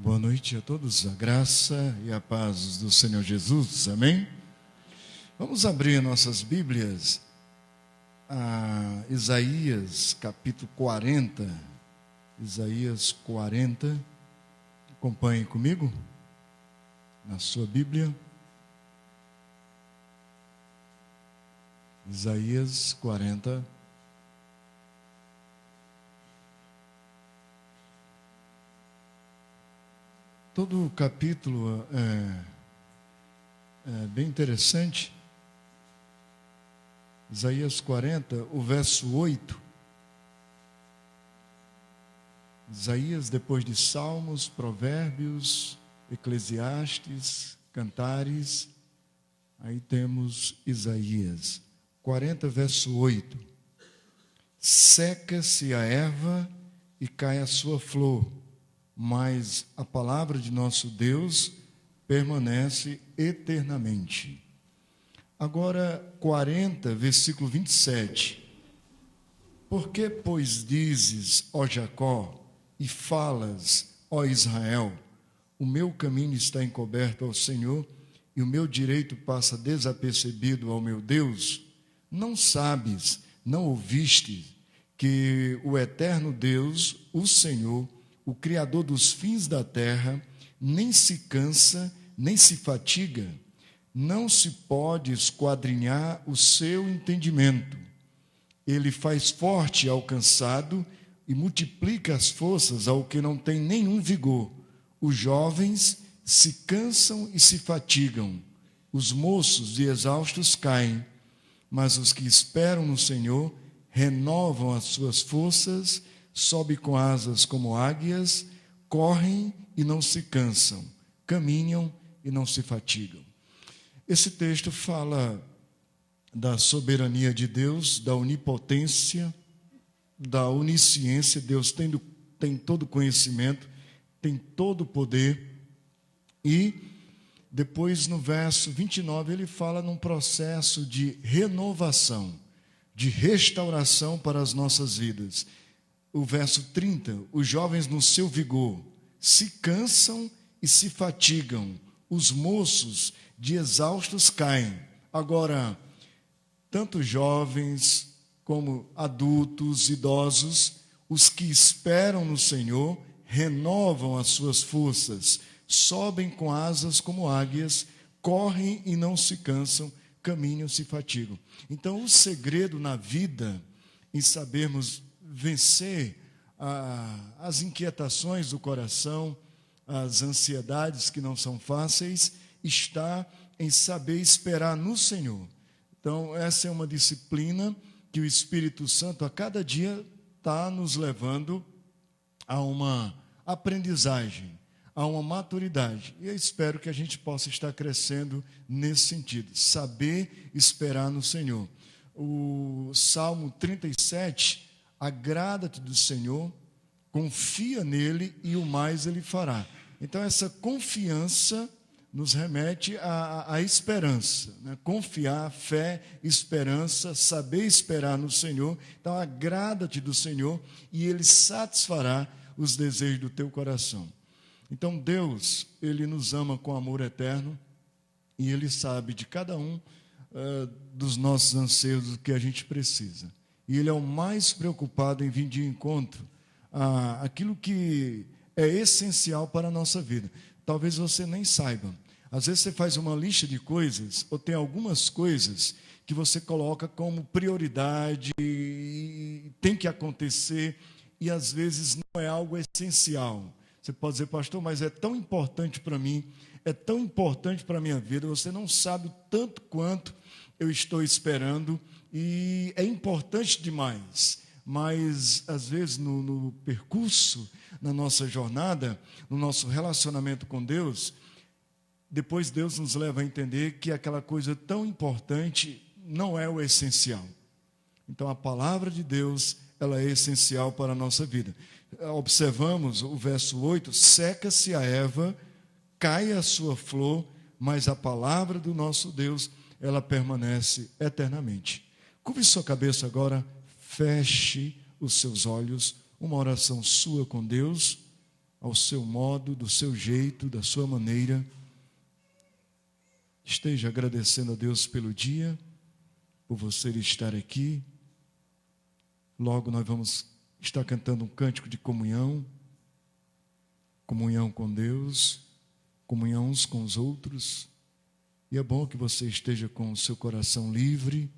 Boa noite a todos, a graça e a paz do Senhor Jesus, amém? Vamos abrir nossas Bíblias a Isaías capítulo 40, Isaías 40, acompanhe comigo, na sua Bíblia, Isaías 40, todo o capítulo é bem interessante. Isaías 40, o verso 8. Isaías, depois de Salmos, Provérbios, Eclesiastes, Cantares, aí temos Isaías 40, verso 8. Seca-se a erva e cai a sua flor, mas a palavra de nosso Deus permanece eternamente. Agora, 40, versículo 27. Por que, pois, dizes, ó Jacó, e falas, ó Israel, o meu caminho está encoberto ao Senhor, e o meu direito passa desapercebido ao meu Deus? Não sabes, não ouviste, que o eterno Deus, o Senhor, o Criador dos fins da terra, nem se cansa, nem se fatiga, não se pode esquadrinhar o seu entendimento. Ele faz forte ao cansado e multiplica as forças ao que não tem nenhum vigor. Os jovens se cansam e se fatigam, os moços e exaustos caem, mas os que esperam no Senhor renovam as suas forças, sobem com asas como águias, correm e não se cansam, caminham e não se fatigam. Esse texto fala da soberania de Deus, da onipotência, da onisciência. Deus tem todo conhecimento, tem todo o poder. E depois, no verso 29, ele fala num processo de renovação, de restauração para as nossas vidas. O verso 30, os jovens no seu vigor se cansam e se fatigam, os moços de exaustos caem. Agora, tanto jovens como adultos, idosos, os que esperam no Senhor, renovam as suas forças, sobem com asas como águias, correm e não se cansam, caminham e se fatigam. Então, o segredo na vida, em sabermos vencer as inquietações do coração, as ansiedades que não são fáceis, está em saber esperar no Senhor. Então, essa é uma disciplina que o Espírito Santo a cada dia está nos levando a uma aprendizagem, a uma maturidade. E eu espero que a gente possa estar crescendo nesse sentido, saber esperar no Senhor. O Salmo 37, agrada-te do Senhor, confia nele e o mais ele fará. Então, essa confiança nos remete à esperança, né? Confiar, fé, esperança, saber esperar no Senhor. Então, agrada-te do Senhor e ele satisfará os desejos do teu coração. Então, Deus, ele nos ama com amor eterno e ele sabe de cada um dos nossos anseios, do que a gente precisa. E ele é o mais preocupado em vir de encontro àquilo que é essencial para a nossa vida. Talvez você nem saiba. Às vezes você faz uma lista de coisas, ou tem algumas coisas que você coloca como prioridade, e tem que acontecer, e às vezes não é algo essencial. Você pode dizer, pastor, mas é tão importante para mim, é tão importante para a minha vida, você não sabe o tanto quanto eu estou esperando, e é importante demais. Mas, às vezes, no percurso, na nossa jornada, no nosso relacionamento com Deus, depois Deus nos leva a entender que aquela coisa tão importante não é o essencial. Então, a palavra de Deus, ela é essencial para a nossa vida. Observamos o verso 8, seca-se a erva, cai a sua flor, mas a palavra do nosso Deus, ela permanece eternamente. Curve sua cabeça agora, feche os seus olhos, uma oração sua com Deus, ao seu modo, do seu jeito, da sua maneira. Esteja agradecendo a Deus pelo dia, por você estar aqui. Logo nós vamos estar cantando um cântico de comunhão, comunhão com Deus, comunhão uns com os outros. E é bom que você esteja com o seu coração livre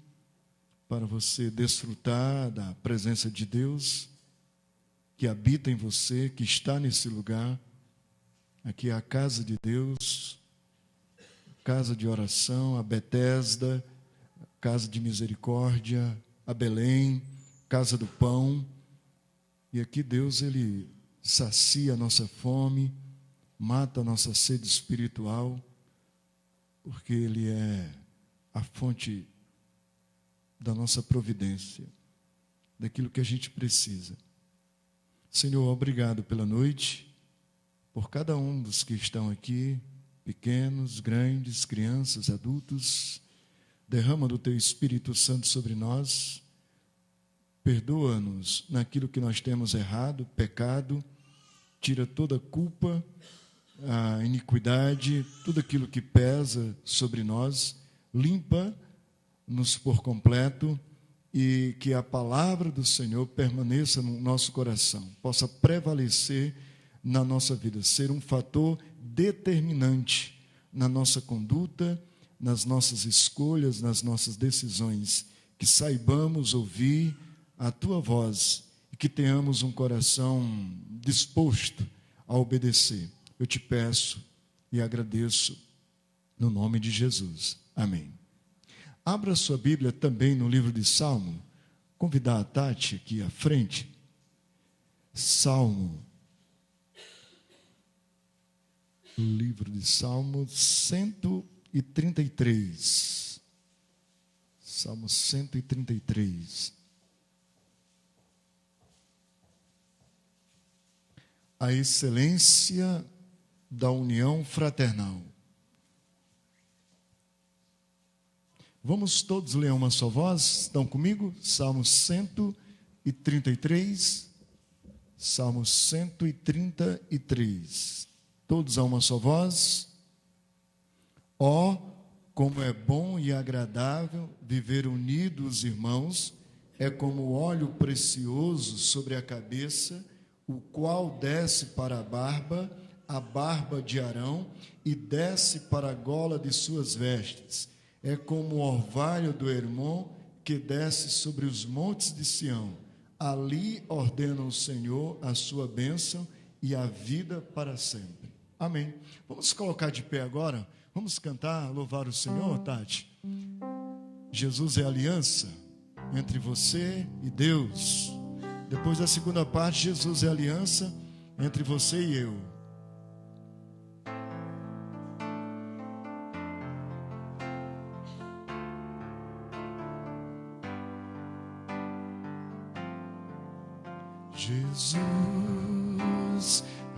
para você desfrutar da presença de Deus que habita em você, que está nesse lugar. Aqui é a casa de Deus, casa de oração, a Betesda, casa de misericórdia, a Belém, casa do pão. E aqui Deus, Ele sacia a nossa fome, mata a nossa sede espiritual, porque Ele é a fonte da nossa providência, daquilo que a gente precisa. Senhor, obrigado pela noite, por cada um dos que estão aqui, pequenos, grandes, crianças, adultos. Derrama do Teu Espírito Santo sobre nós, perdoa-nos naquilo que nós temos errado, pecado, tira toda a culpa, a iniquidade, tudo aquilo que pesa sobre nós, limpa-nos por completo e que a palavra do Senhor permaneça no nosso coração, possa prevalecer na nossa vida, ser um fator determinante na nossa conduta, nas nossas escolhas, nas nossas decisões, que saibamos ouvir a Tua voz e que tenhamos um coração disposto a obedecer. Eu te peço e agradeço no nome de Jesus. Amém. Abra sua Bíblia também no livro de Salmo. Convidar a Tati aqui à frente. Salmo. Livro de Salmo 133. Salmo 133. A excelência da união fraternal. Vamos todos ler uma só voz? Estão comigo? Salmo 133. Salmo 133. Todos a uma só voz. Ó, como é bom e agradável viver unidos, irmãos, é como óleo precioso sobre a cabeça, o qual desce para a barba de Arão, e desce para a gola de suas vestes. É como o orvalho do Hermon, que desce sobre os montes de Sião. Ali ordena o Senhor a sua bênção e a vida para sempre. Amém. Vamos colocar de pé agora. Vamos cantar, louvar o Senhor, Tati. Jesus é a aliança entre você e Deus. Depois da segunda parte, Jesus é a aliança entre você e eu. Jesus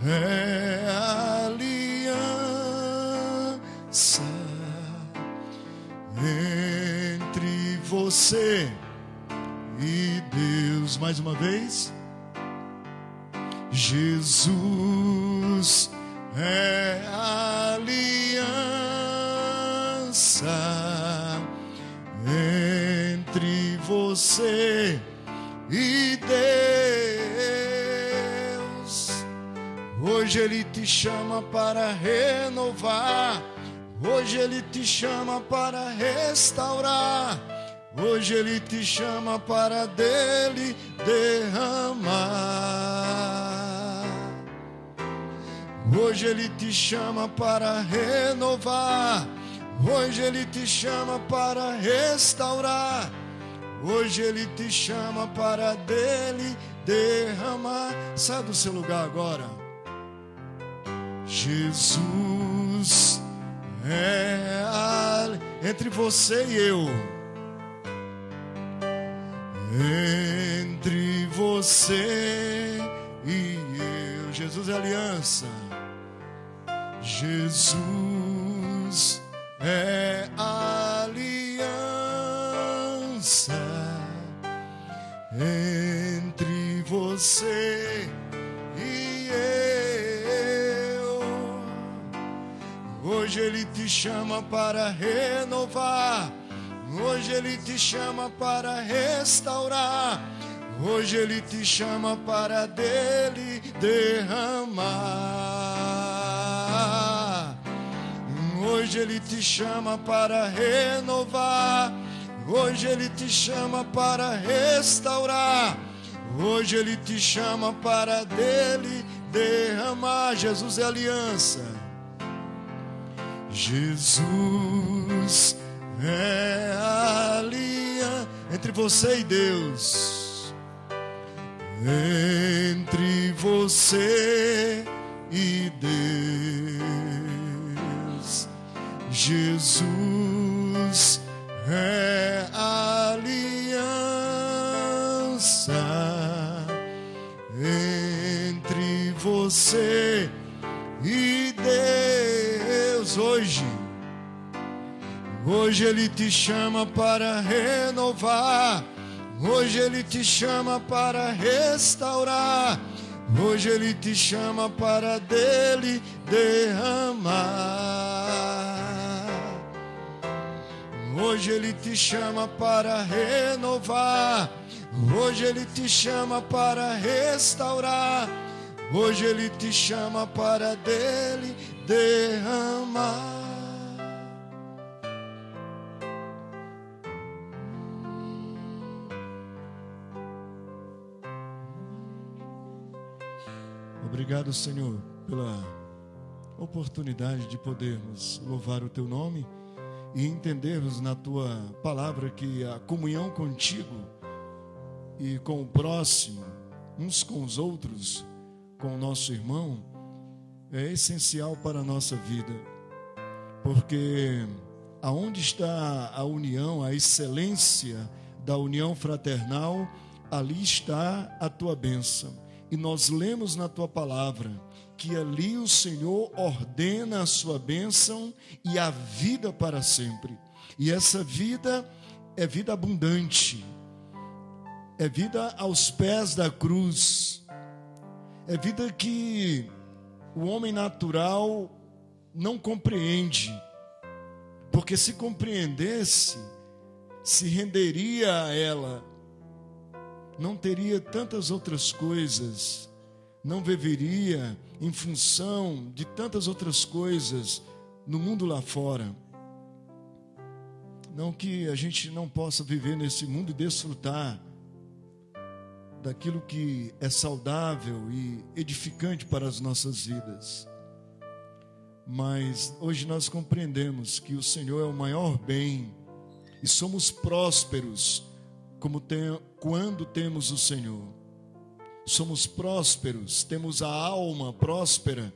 é a aliança entre você e Deus. Mais uma vez. Jesus é a aliança entre você e Deus. Hoje Ele te chama para renovar. Hoje Ele te chama para restaurar. Hoje Ele te chama para dele derramar. Hoje Ele te chama para renovar. Hoje Ele te chama para restaurar. Hoje Ele te chama para dele derramar. Sai do seu lugar agora. Jesus é entre você e eu. Entre você e eu. Jesus é aliança. Jesus é aliança entre você e eu. Hoje Ele te chama para renovar. Hoje Ele te chama para restaurar. Hoje Ele te chama para dele derramar. Hoje Ele te chama para renovar. Hoje Ele te chama para restaurar. Hoje Ele te chama para dele derramar. Jesus é aliança. Jesus é aliança entre você e Deus. Entre você e Deus. Jesus é aliança entre você e Deus. Hoje Ele te chama para renovar. Hoje Ele te chama para restaurar. Hoje Ele te chama para dele derramar. Hoje Ele te chama para renovar. Hoje Ele te chama para restaurar. Hoje Ele te chama para dele derramar. Obrigado, Senhor, pela oportunidade de podermos louvar o Teu nome e entendermos na Tua palavra que a comunhão contigo e com o próximo, uns com os outros, com o nosso irmão, é essencial para a nossa vida. Porque aonde está a união, a excelência da união fraternal, ali está a Tua bênção. E nós lemos na Tua palavra que ali o Senhor ordena a sua bênção e a vida para sempre. E essa vida é vida abundante, é vida aos pés da cruz, é vida que o homem natural não compreende, porque se compreendesse, se renderia a ela, não teria tantas outras coisas, não viveria em função de tantas outras coisas no mundo lá fora. Não que a gente não possa viver nesse mundo e desfrutar daquilo que é saudável e edificante para as nossas vidas. Mas hoje nós compreendemos que o Senhor é o maior bem e somos prósperos quando temos o Senhor. Somos prósperos, temos a alma próspera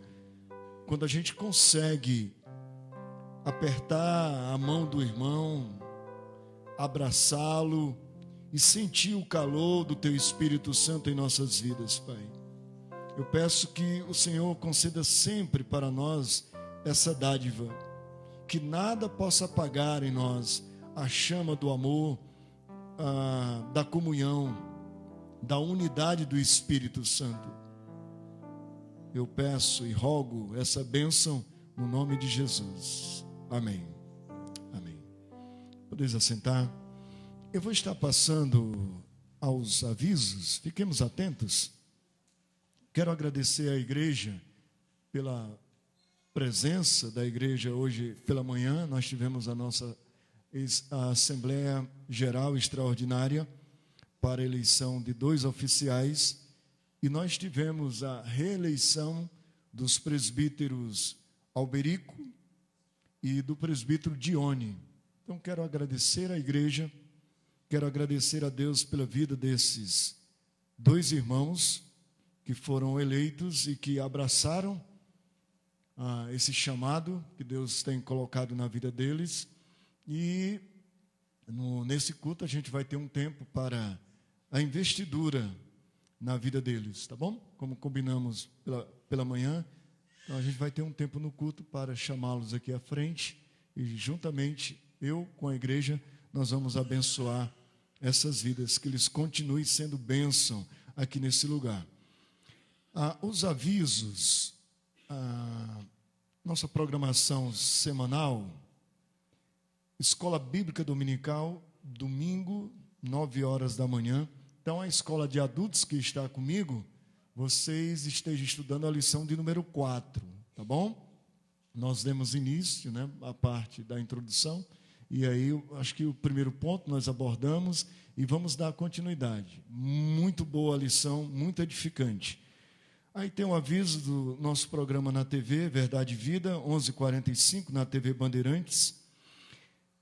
quando a gente consegue apertar a mão do irmão, abraçá-lo e sentir o calor do Teu Espírito Santo em nossas vidas, Pai. Eu peço que o Senhor conceda sempre para nós essa dádiva, que nada possa apagar em nós a chama do amor, da comunhão, da unidade do Espírito Santo. Eu peço e rogo essa bênção no nome de Jesus. Amém. Amém. Podeis assentar. Eu vou estar passando aos avisos, fiquemos atentos. Quero agradecer à igreja pela presença da igreja hoje pela manhã. Nós tivemos a nossa Assembleia Geral Extraordinária para a eleição de 2 oficiais e nós tivemos a reeleição dos presbíteros Alberico e do presbítero Dione. Então quero agradecer à igreja, quero agradecer a Deus pela vida desses 2 irmãos que foram eleitos e que abraçaram esse chamado que Deus tem colocado na vida deles. E nesse culto a gente vai ter um tempo para a investidura na vida deles, tá bom? Como combinamos pela manhã, então a gente vai ter um tempo no culto para chamá-los aqui à frente e juntamente eu com a igreja nós vamos abençoar essas vidas, que eles continuem sendo bênção aqui nesse lugar. Os avisos, nossa programação semanal, Escola Bíblica Dominical, domingo, 9 horas da manhã. Então, a escola de adultos que está comigo, vocês estejam estudando a lição de número 4, tá bom? Nós demos início, né, a parte da introdução, e aí eu acho que o primeiro ponto nós abordamos e vamos dar continuidade. Muito boa a lição, muito edificante. Aí tem um aviso do nosso programa na TV, Verdade e Vida, 11h45, na TV Bandeirantes.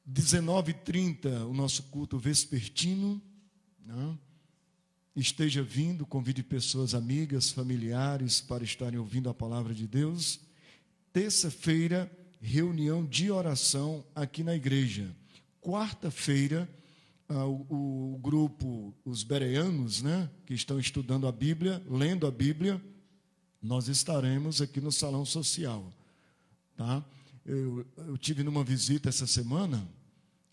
19h30, o nosso culto vespertino, né? Esteja vindo, convide pessoas amigas, familiares para estarem ouvindo a palavra de Deus. Terça-feira, reunião de oração aqui na igreja. Quarta-feira, o grupo, os bereanos, né, que estão estudando a Bíblia, lendo a Bíblia, nós estaremos aqui no Salão Social. Tá? Eu tive numa visita essa semana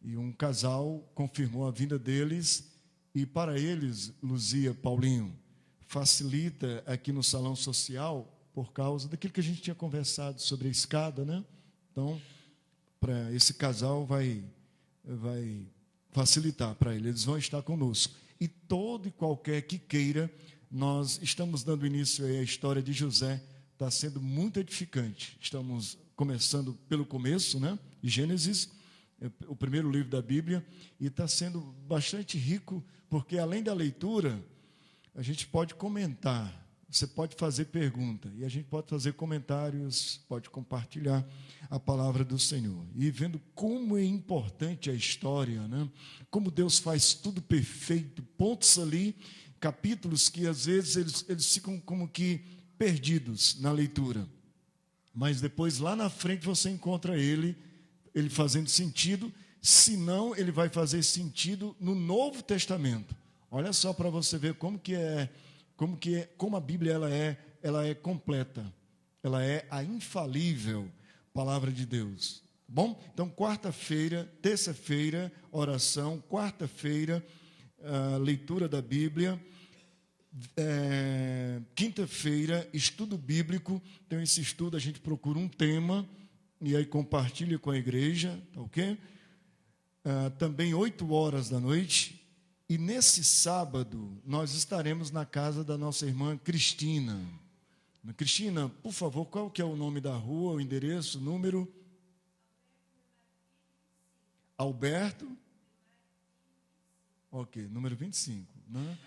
e um casal confirmou a vinda deles. E para eles, Luzia, Paulinho, facilita aqui no Salão Social por causa daquilo que a gente tinha conversado sobre a escada, né? Então, para esse casal vai facilitar para eles vão estar conosco. E todo e qualquer que queira, nós estamos dando início aí à história de José, está sendo muito edificante. Estamos começando pelo começo, né? Gênesis, o primeiro livro da Bíblia, e está sendo bastante rico, porque além da leitura, a gente pode comentar, você pode fazer pergunta, e a gente pode fazer comentários, pode compartilhar a palavra do Senhor. E vendo como é importante a história, né? Como Deus faz tudo perfeito, pontos ali, capítulos que às vezes eles ficam como que perdidos na leitura. Mas depois lá na frente você encontra ele fazendo sentido, senão ele vai fazer sentido no Novo Testamento. Olha só para você ver como a Bíblia ela é completa. Ela é a infalível palavra de Deus. Bom? Então, quarta-feira, terça-feira, oração, quarta-feira, leitura da Bíblia, quinta-feira, estudo bíblico. Então, esse estudo a gente procura um tema e aí compartilha com a igreja, tá ok? Também 8 horas da noite. E nesse sábado, nós estaremos na casa da nossa irmã Cristina. Cristina, por favor, qual que é o nome da rua, o endereço, o número? Alberto? Ok, número 25. Né?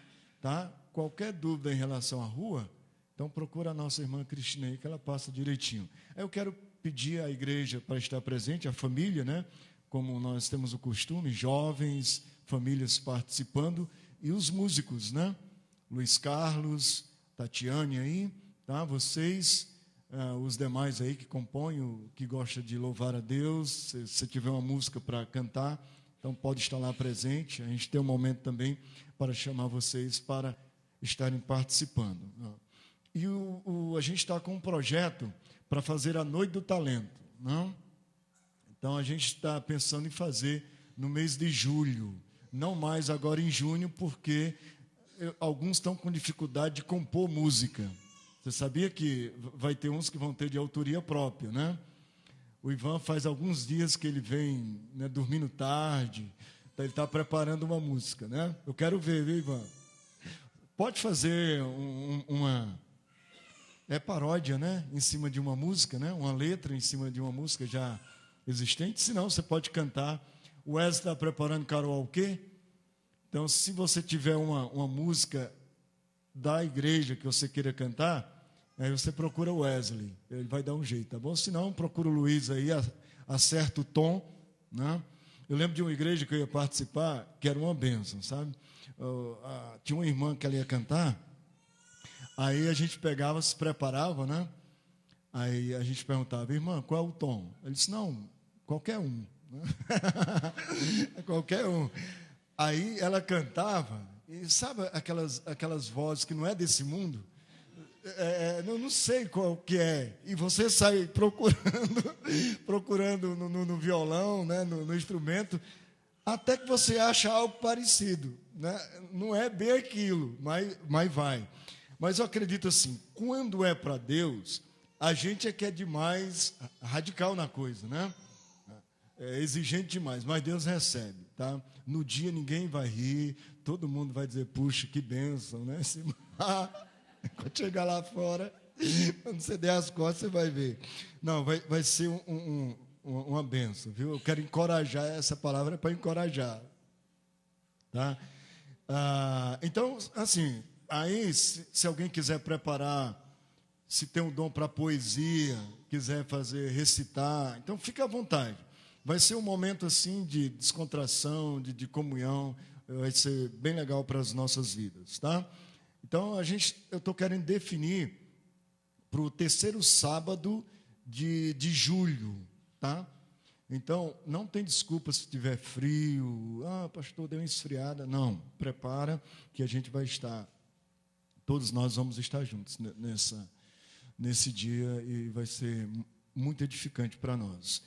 Tá? Qualquer dúvida em relação à rua, então procura a nossa irmã Cristina aí, que ela passa direitinho. Eu quero pedir à igreja para estar presente, a família, né? Como nós temos o costume, jovens, famílias participando, e os músicos, né? Luiz Carlos, Tatiane aí, tá? Vocês, os demais aí que compõem, que gostam de louvar a Deus, se tiver uma música para cantar, então pode estar lá presente. A gente tem um momento também para chamar vocês para estarem participando. E a gente está com um projeto para fazer a Noite do Talento, não? Então, a gente está pensando em fazer no mês de julho, não mais agora em junho, porque alguns estão com dificuldade de compor música. Você sabia que vai ter uns que vão ter de autoria própria, né? O Ivan faz alguns dias que ele vem, né, dormindo tarde, ele está preparando uma música, né? Eu quero ver, viu, Ivan? Pode fazer uma... paródia, né? Em cima de uma música, né? Uma letra em cima de uma música já existente. Se não, você pode cantar. O Wesley está preparando karaokê. Então, se você tiver uma música da igreja que você queira cantar, aí você procura o Wesley. Ele vai dar um jeito, tá bom? Se não, procura o Luiz aí, acerta o tom, né? Eu lembro de uma igreja que eu ia participar, que era uma bênção, sabe? Tinha uma irmã que ela ia cantar. Aí a gente pegava, se preparava, né? Aí a gente perguntava, irmã, qual é o tom? Ele disse, não, qualquer um. Qualquer um. Aí ela cantava, e sabe aquelas vozes que não é desse mundo? Não sei qual que é. E você sai procurando no violão, né? no instrumento, até que você acha algo parecido. Né? Não é bem aquilo, mas vai. Mas eu acredito assim, quando é para Deus, A gente é que é demais radical na coisa, né? É exigente demais, mas Deus recebe, tá? No dia ninguém vai rir, todo mundo vai dizer, puxa, que bênção, né? Quando chegar lá fora, quando você der as costas, você vai ver. Não, vai ser uma bênção, viu? Eu quero encorajar, essa palavra é para encorajar, tá? Então, assim, aí, se alguém quiser preparar, se tem um dom para poesia, quiser fazer, recitar, então fique à vontade. Vai ser um momento assim de descontração, de comunhão, vai ser bem legal para as nossas vidas, tá? Então, eu estou querendo definir para o terceiro sábado de julho, tá? Então, não tem desculpa se tiver frio, pastor, deu uma esfriada. Não, prepara que a gente vai estar, todos nós vamos estar juntos nesse dia e vai ser muito edificante para nós.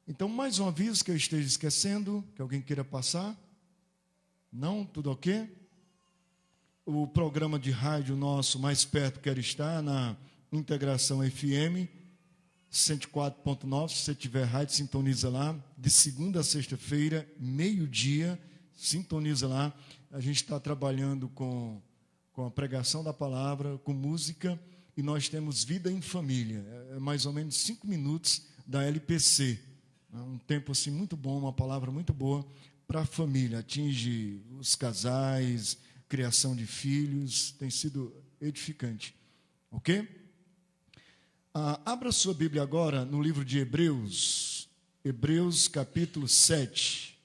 Então, mais um aviso que eu esteja esquecendo, que alguém queira passar? Não? Tudo ok? O programa de rádio nosso, Mais Perto Quero Estar, na Integração FM 104.9, se você tiver rádio, sintoniza lá, de segunda a sexta-feira, meio-dia, sintoniza lá. A gente está trabalhando com a pregação da palavra, com música, e nós temos Vida em Família, é mais ou menos 5 minutos da LPC. Um tempo assim muito bom, uma palavra muito boa para a família, atinge os casais, criação de filhos, tem sido edificante, ok? Abra sua Bíblia agora no livro de Hebreus, Hebreus capítulo 7,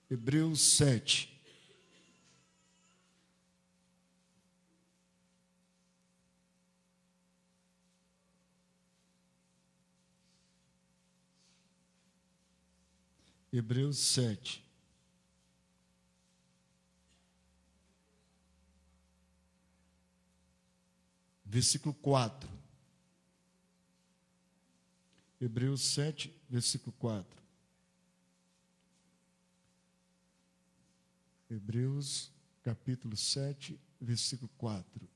Hebreus 7. Hebreus 7. Versículo 4. Hebreus 7, versículo 4. Hebreus, capítulo 7, versículo 4.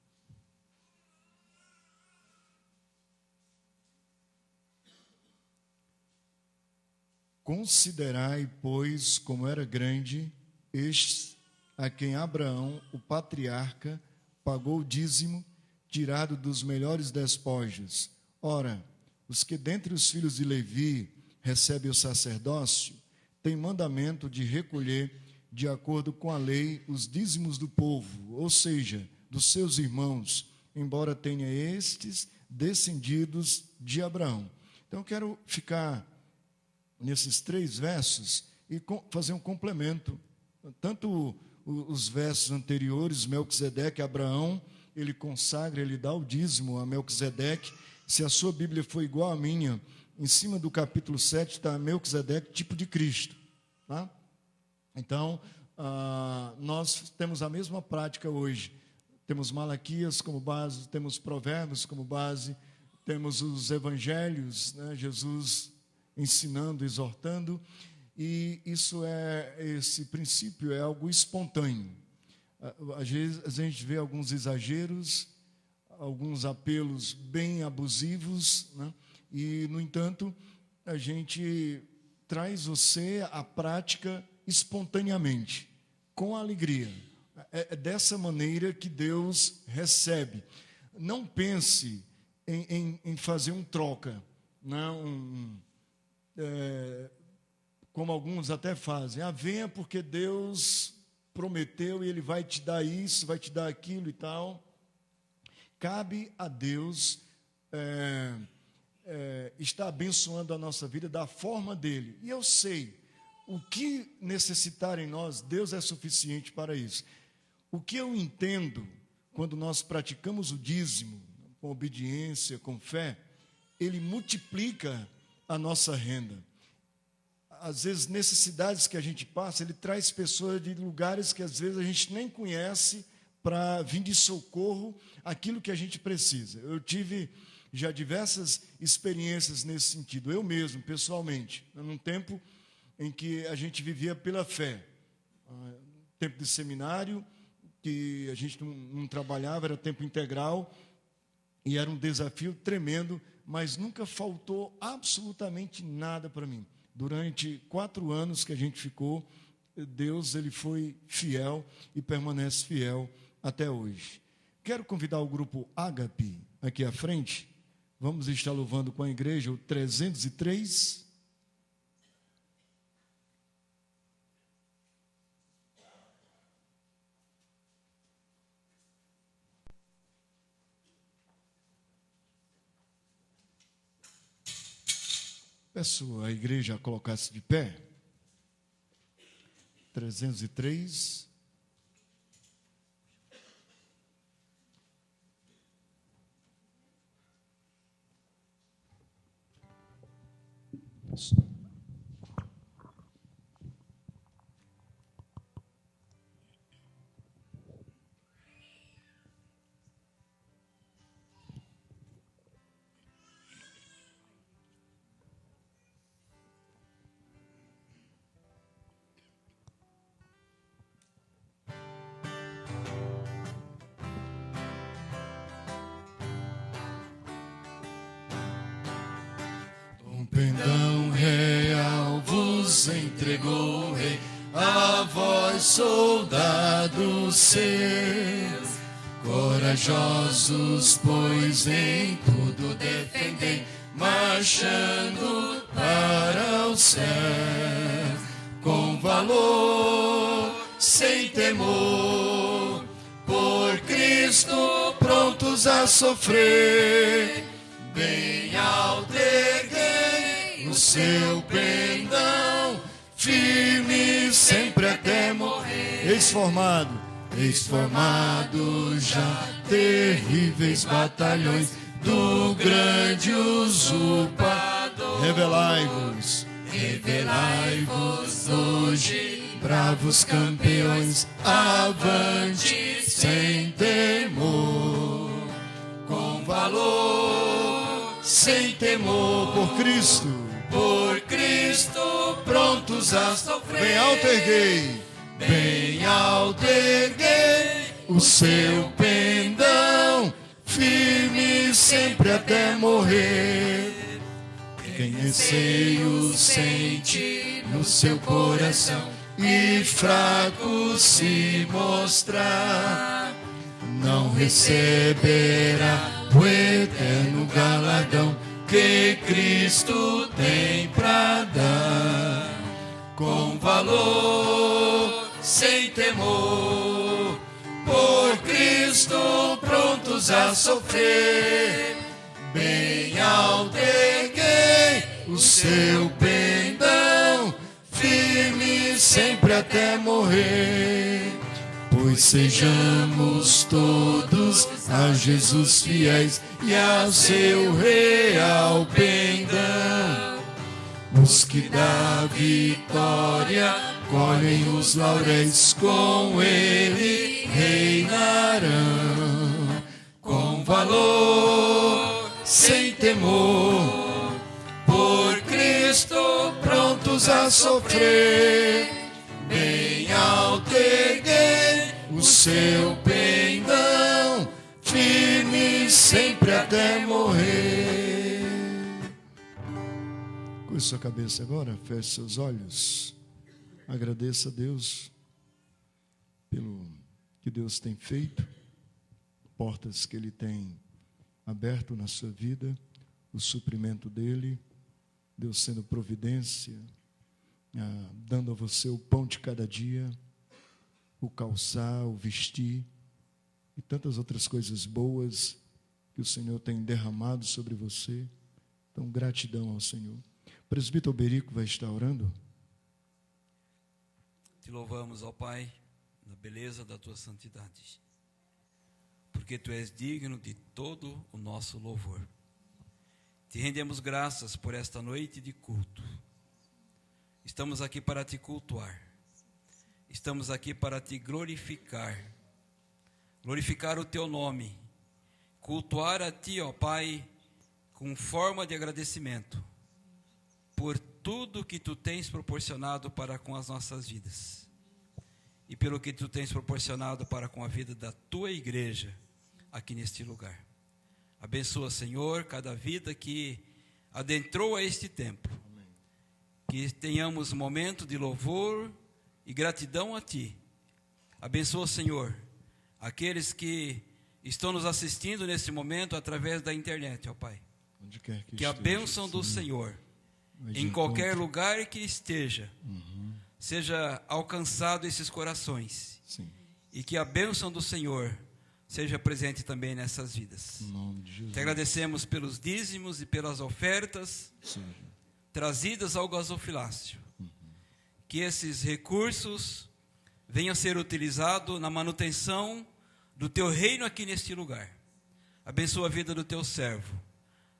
Considerai, pois, como era grande este a quem Abraão, o patriarca, pagou o dízimo, tirado dos melhores despojos. Ora, os que dentre os filhos de Levi recebem o sacerdócio, têm mandamento de recolher, de acordo com a lei, os dízimos do povo, ou seja, dos seus irmãos, embora tenha estes descendidos de Abraão. Então, eu quero ficar nesses 3 versos e fazer um complemento. Tanto os versos anteriores, Melquisedeque, Abraão, ele consagra, ele dá o dízimo a Melquisedeque. Se a sua Bíblia for igual à minha, em cima do capítulo 7 está Melquisedeque, tipo de Cristo. Tá? Então, nós temos a mesma prática hoje. Temos Malaquias como base, temos Provérbios como base, temos os Evangelhos, né? Jesus ensinando, exortando, e esse princípio é algo espontâneo. Às vezes a gente vê alguns exageros, alguns apelos bem abusivos, né? E, no entanto, a gente traz você à prática espontaneamente, com alegria. É dessa maneira que Deus recebe. Não pense em fazer um troca, não, como alguns até fazem. Venha porque Deus prometeu e Ele vai te dar isso, vai te dar aquilo e tal. Cabe a Deus estar abençoando a nossa vida da forma dEle. E eu sei, o que necessitar em nós, Deus é suficiente para isso. O que eu entendo, quando nós praticamos o dízimo, com obediência, com fé, Ele multiplica a nossa renda. Às vezes, necessidades que a gente passa, Ele traz pessoas de lugares que às vezes a gente nem conhece para vir de socorro aquilo que a gente precisa. Eu tive já diversas experiências nesse sentido, eu mesmo, pessoalmente, num tempo em que a gente vivia pela fé. Tempo de seminário, que a gente não trabalhava, era tempo integral, E era um desafio tremendo, mas nunca faltou absolutamente nada para mim. Durante 4 anos que a gente ficou, Deus ele foi fiel e permanece fiel até hoje. Quero convidar o grupo Ágape aqui à frente. Vamos estar louvando com a igreja o 303. Peço a igreja a colocar-se de pé. 303. Pendão real vos entregou, rei, a vós, soldados seus, corajosos, pois em tudo defendem, marchando para o céu, com valor, sem temor, por Cristo prontos a sofrer, bem alto erguei o seu pendão, firme sempre até morrer. Ex-formado já terríveis batalhões do grande usurpador. Revelai-vos hoje, bravos campeões, avante sem temor, com valor, sem temor, por Cristo, prontos a sofrer. Bem alto erguei o seu pendão, firme sempre até morrer. Quem receio sente no seu coração e fraco se mostrar, não receberá o eterno galardão que Cristo tem pra dar. Com valor, sem temor, por Cristo prontos a sofrer, bem alto erguei o seu pendão, firme sempre até morrer. Pois sejamos todos a Jesus fiéis e a seu real pendão. Os que da vitória colhem os lauréis, com ele reinarão. Com valor, sem temor, por Cristo prontos a sofrer, bem alto erguei o seu pendão, firme sempre até morrer. Curve sua cabeça agora, feche seus olhos. Agradeça a Deus pelo que Deus tem feito, portas que Ele tem aberto na sua vida, o suprimento dEle, Deus sendo providência, dando a você o pão de cada dia, o calçar, o vestir e tantas outras coisas boas que o Senhor tem derramado sobre você. Então, gratidão ao Senhor. O presbítero Berico vai estar orando. Te louvamos, ó Pai, na beleza da Tua santidade, porque Tu és digno de todo o nosso louvor. Te rendemos graças por esta noite de culto. Estamos aqui para Te cultuar. Estamos aqui para Te glorificar. Glorificar o Teu nome. Cultuar a Ti, ó Pai, com forma de agradecimento por tudo que Tu tens proporcionado para com as nossas vidas e pelo que Tu tens proporcionado para com a vida da Tua igreja aqui neste lugar. Abençoa, Senhor, cada vida que adentrou a este tempo. Amém. Que tenhamos momento de louvor e gratidão a Ti. Abençoa, Senhor, aqueles que estão nos assistindo nesse momento através da internet, ó Pai. Onde quer Que a bênção do Senhor, em qualquer lugar que esteja, seja alcançado esses corações. Sim. E que a bênção do Senhor seja presente também nessas vidas. Em nome de Jesus. Te agradecemos pelos dízimos e pelas ofertas trazidas ao gasofilácio. Que esses recursos venham a ser utilizados na manutenção do Teu reino aqui neste lugar. Abençoa a vida do Teu servo.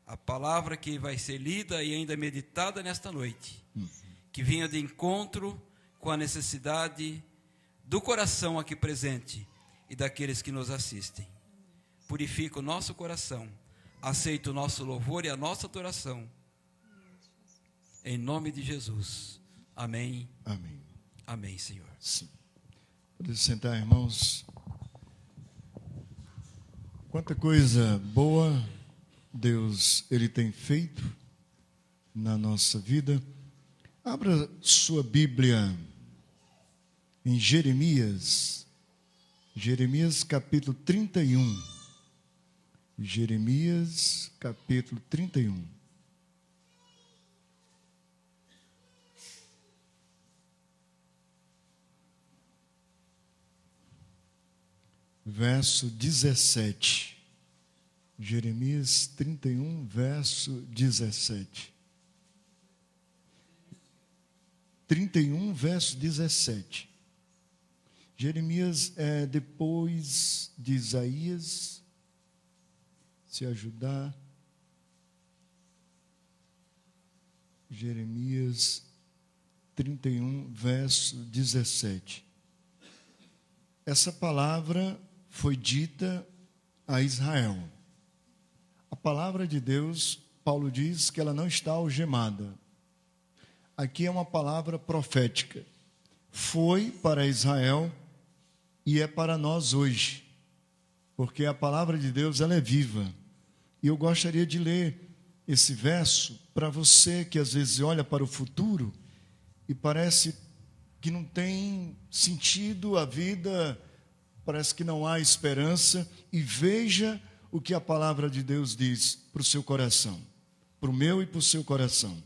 A palavra que vai ser lida e ainda meditada nesta noite. Que venha de encontro com a necessidade do coração aqui presente e daqueles que nos assistem. Purifica o nosso coração, aceita o nosso louvor e a nossa adoração. Em nome de Jesus. Amém. Amém. Amém, Senhor. Sim. Pode sentar, irmãos. Quanta coisa boa Deus Ele tem feito na nossa vida. Abra sua Bíblia em Jeremias capítulo 31. Jeremias capítulo 31. Verso 17. Jeremias 31, verso 17. 31, verso 17. Jeremias é depois de Isaías. Se ajudar. Jeremias 31, verso 17. Essa palavra foi dita a Israel. A palavra de Deus, Paulo diz que ela não está algemada. Aqui é uma palavra profética. Foi para Israel e é para nós hoje. Porque a palavra de Deus, ela é viva. E eu gostaria de ler esse verso para você que às vezes olha para o futuro e parece que não tem sentido a vida, parece que não há esperança, e veja o que a palavra de Deus diz para o seu coração, para o meu e para o seu coração.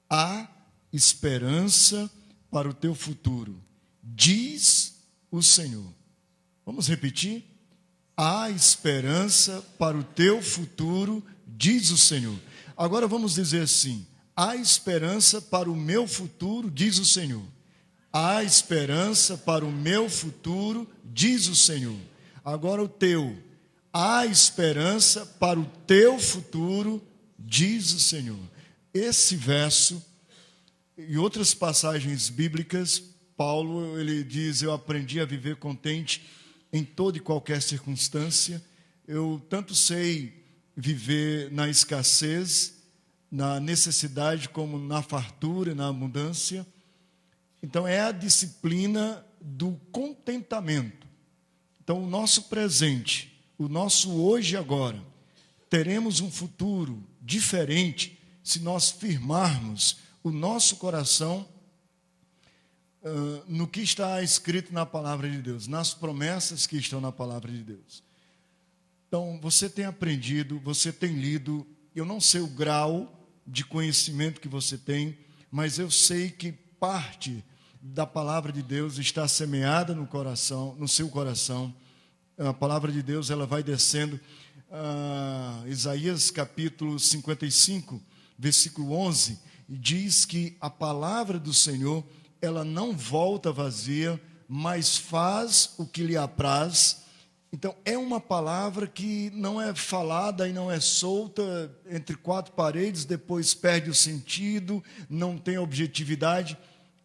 Há esperança para o teu futuro, diz o Senhor. Vamos repetir? Há esperança para o teu futuro, diz o Senhor. Agora vamos dizer assim: há esperança para o meu futuro, diz o Senhor. Há esperança para o meu futuro, diz o Senhor. Agora o teu. Há esperança para o teu futuro, diz o Senhor. Esse verso e outras passagens bíblicas, Paulo, ele diz: eu aprendi a viver contente em toda e qualquer circunstância. Eu tanto sei viver na escassez, na necessidade, como na fartura, na abundância. Então, é a disciplina do contentamento. Então, o nosso presente, o nosso hoje e agora, teremos um futuro diferente se nós firmarmos o nosso coração no que está escrito na palavra de Deus, nas promessas que estão na palavra de Deus. Então, você tem aprendido, você tem lido, eu não sei o grau de conhecimento que você tem, mas eu sei que parte da palavra de Deus está semeada no coração, no seu coração. A palavra de Deus, ela vai descendo. Isaías capítulo 55, versículo 11, diz que a palavra do Senhor, ela não volta vazia, mas faz o que lhe apraz. Então, é uma palavra que não é falada e não é solta entre quatro paredes, depois perde o sentido, não tem objetividade.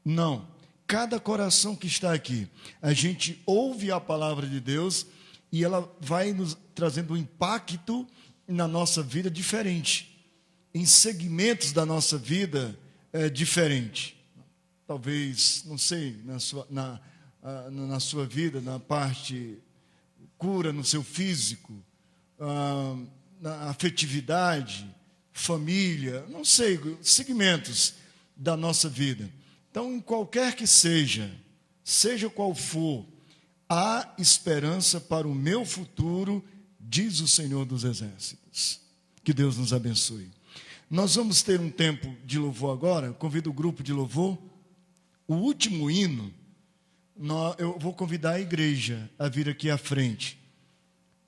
Não. Cada coração que está aqui, a gente ouve a palavra de Deus e ela vai nos trazendo um impacto na nossa vida diferente. Em segmentos da nossa vida diferente. Talvez, não sei, na sua vida, na parte cura, no seu físico, na afetividade, família, não sei, segmentos da nossa vida. Então, em qualquer que seja qual for, há esperança para o meu futuro, diz o Senhor dos Exércitos. Que Deus nos abençoe. Nós vamos ter um tempo de louvor agora. Convido o grupo de louvor. O último hino, eu vou convidar a igreja a vir aqui à frente.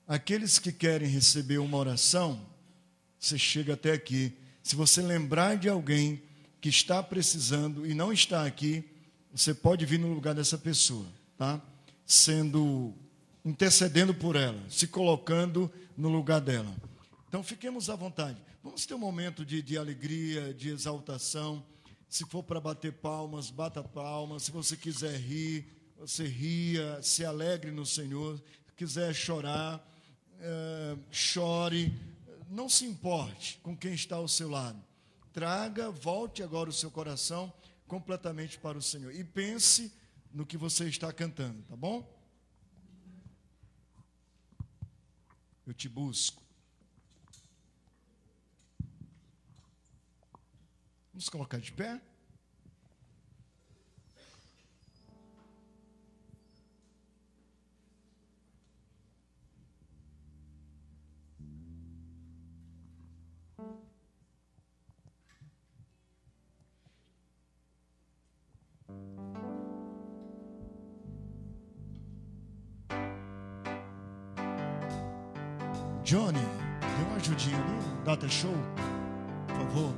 Aqueles que querem receber uma oração, você chega até aqui. Se você lembrar de alguém que está precisando e não está aqui, você pode vir no lugar dessa pessoa, tá? Intercedendo por ela, se colocando no lugar dela. Então, fiquemos à vontade. Vamos ter um momento de alegria, de exaltação. Se for para bater palmas, bata palmas. Se você quiser rir, você ria, se alegre no Senhor. Se quiser chorar, chore. Não se importe com quem está ao seu lado. Volte agora o seu coração completamente para o Senhor. E pense no que você está cantando, tá bom? Eu te busco. Vamos colocar de pé? Johnny, dê uma ajudinha ali, Data Show, por favor.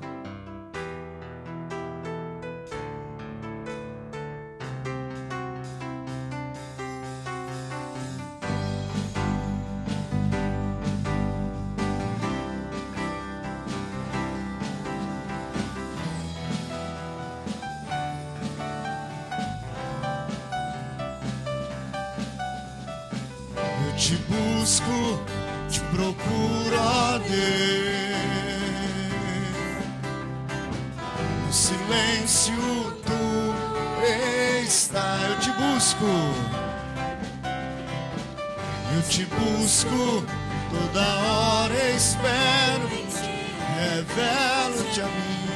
Eu te busco, te procuro, ó Deus, no silêncio tu está. Eu te busco, toda hora espero, revela-te a mim,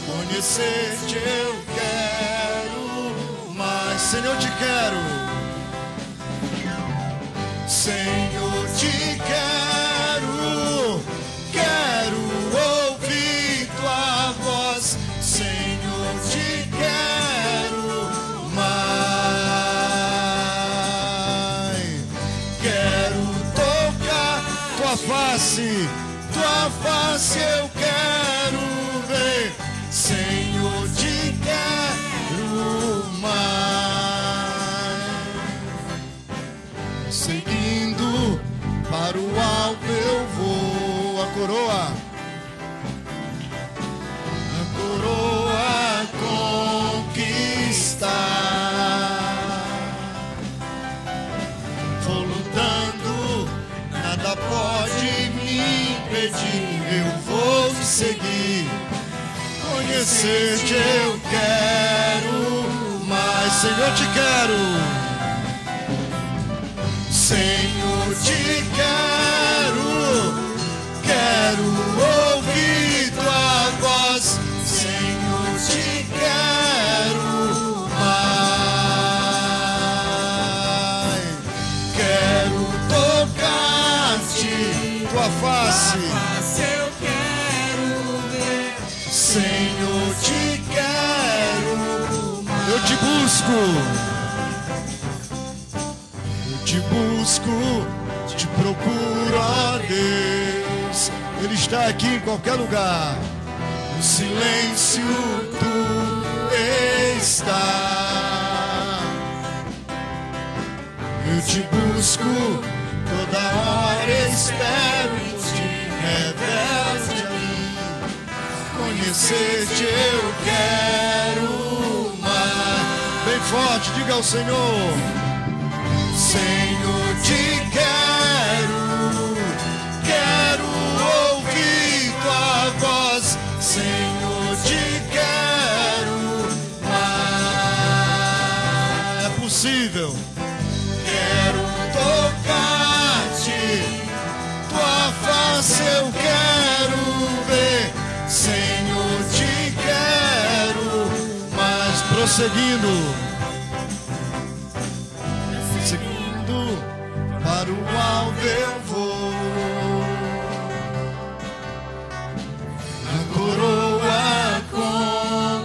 conhecer-te eu quero, mas Senhor te quero. Senhor, te quero ouvir tua voz. Senhor, te quero mais. Quero tocar tua face eu quero ver. Senhor, te quero mais. Seguindo para o alto eu vou, a coroa conquistar. Vou lutando, nada pode me impedir. Eu vou te seguir, conhecer-te eu quero mais. Senhor, te quero. Senhor, te quero ouvir tua voz. Senhor, te quero mais. Quero tocar-te, tua face eu quero ver. Senhor, te quero mais. Eu te busco, te procuro, ó Deus. Ele está aqui em qualquer lugar. No silêncio tu está. Eu te busco, toda hora espero te revela-te a mim. Conhecer-te eu quero mais. Bem forte, diga ao Senhor. Senhor, te quero ouvir tua voz. Senhor, te quero mais. É possível. Quero tocar-te, tua face Prosseguindo para o alvo eu vou, a coroa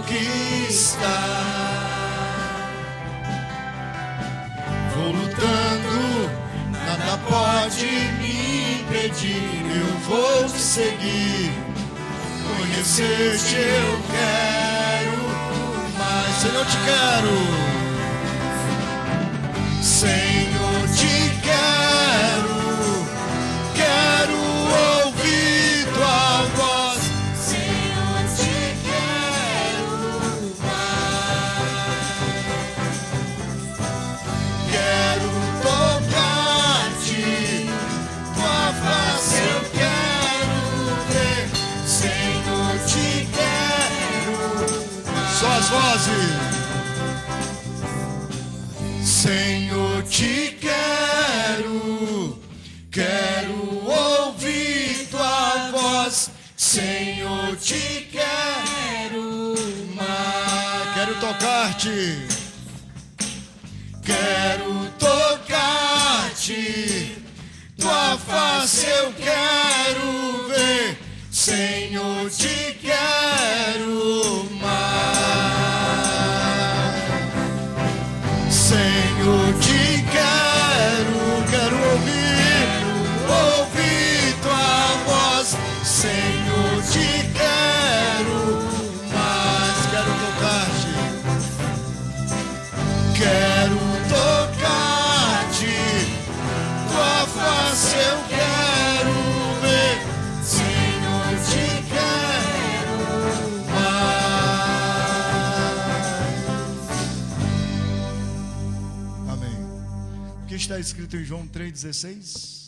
conquistar. Vou lutando, nada pode me impedir. Eu vou te seguir, conhecer-te eu quero mais. Senhor, te quero, Senhor, te quero, quero ouvir tua voz. Senhor, te quero mais. Quero tocar-te, tua face eu quero ver. Senhor, te quero mais. Só as vozes. Senhor, te quero, quero ouvir tua voz. Senhor, te quero mais. Quero tocar-te, quero tocar-te, tua face eu quero ver. Senhor, te quero mais. Senhor, te quero, quero ouvir tua voz. Senhor, te quero mais. Quero tocar-te, quero tocar-te, tua face eu quero ver. Senhor, te quero mais. Amém. O que está escrito em João 3,16?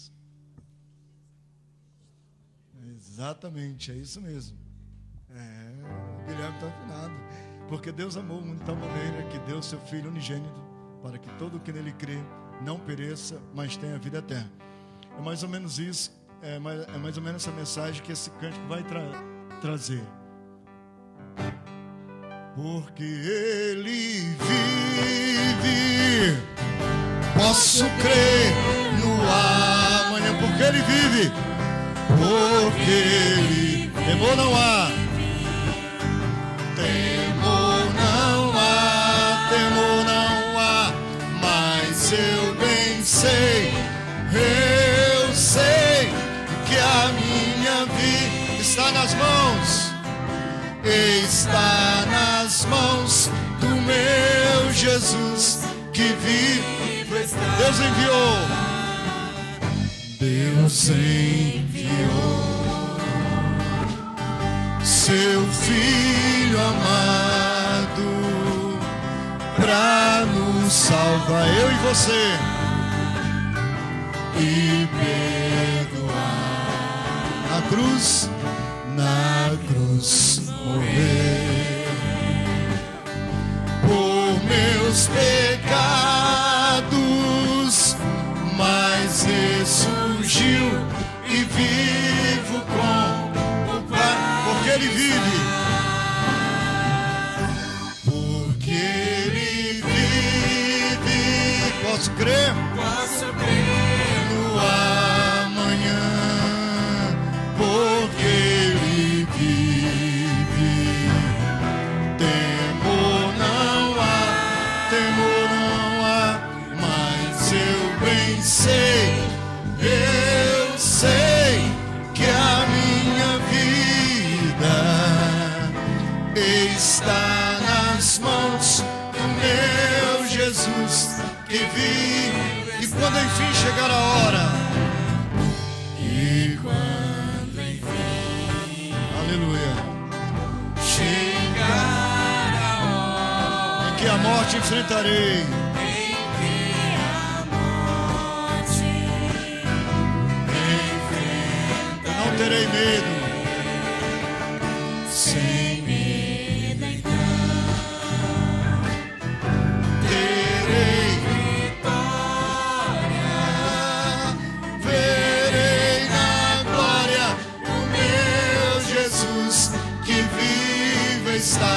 Exatamente, é isso mesmo. O Guilherme está afinado. Porque Deus amou o mundo de tal maneira que deu seu Filho unigênito, para que todo o que nele crê não pereça, mas tenha vida eterna. É mais ou menos isso, é mais ou menos essa mensagem que esse cântico vai trazer. Porque ele vive, posso crer no amanhã. Porque ele vive, porque ele, temor não há, temor não há, temor não há, mas eu bem sei, eu sei que a minha vida está nas mãos, está nas mãos do meu Jesus que vive. Deus enviou, Deus enviou seu Filho amado pra nos salvar, eu e você, e perdoar. Na cruz morrer por meus pecados, mas ressurgiu e vivo com o Pai. Porque ele vive, porque ele vive. Posso crer? Posso crer no amanhã, porque ele vive. Temor não há, mas eu bem sei, eu sei que a minha vida está nas mãos do meu Jesus que vive. E quando enfim chegar a hora, e quando enfim, aleluia, chegar a hora em que a morte enfrentarei, não terei medo, sem medo então terei vitória, verei na glória o meu Jesus que vive está.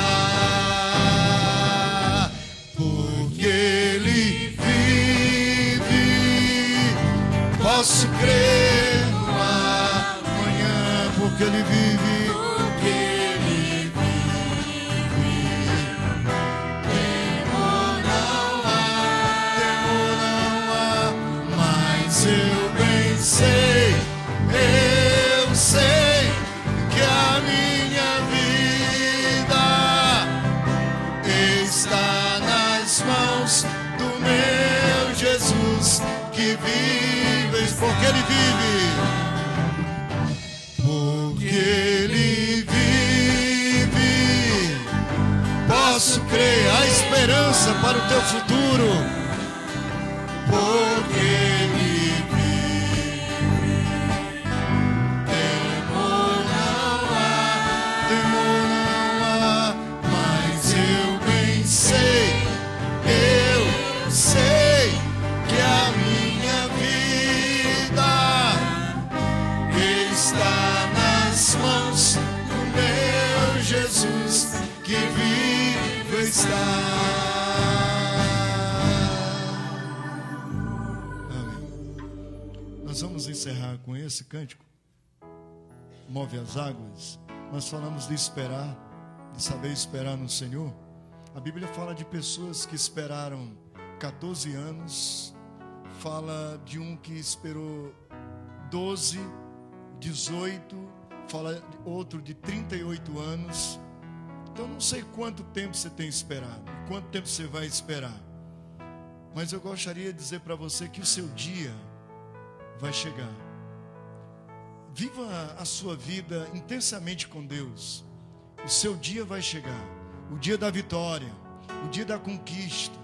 porque Ele vive. Porque Ele vive, posso crer, há esperança para o teu futuro. Porque Ele vive, temor não há, mas eu bem sei, que a minha vida está nas mãos do meu Jesus, que vivo está. Amém. Nós vamos encerrar com esse cântico, Move as Águas. Nós falamos de esperar, de saber esperar no Senhor. A Bíblia fala de pessoas que esperaram 14 anos, fala de um que esperou 12, 18, fala outro de 38 anos. Então não sei quanto tempo você tem esperado, quanto tempo você vai esperar, mas eu gostaria de dizer para você que o seu dia vai chegar. Viva a sua vida intensamente com Deus. O seu dia vai chegar, o dia da vitória, o dia da conquista.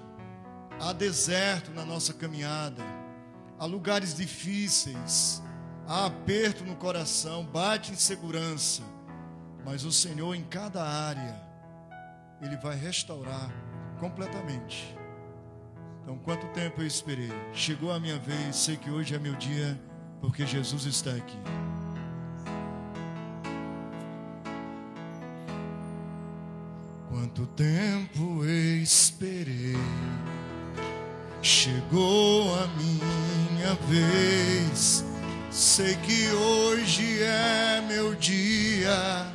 Há deserto na nossa caminhada, há lugares difíceis, há aperto no coração, bate insegurança, mas o Senhor em cada área, Ele vai restaurar completamente. Então, quanto tempo eu esperei? Chegou a minha vez, sei que hoje é meu dia, porque Jesus está aqui. Quanto tempo eu esperei, chegou a minha vez, sei que hoje é meu dia,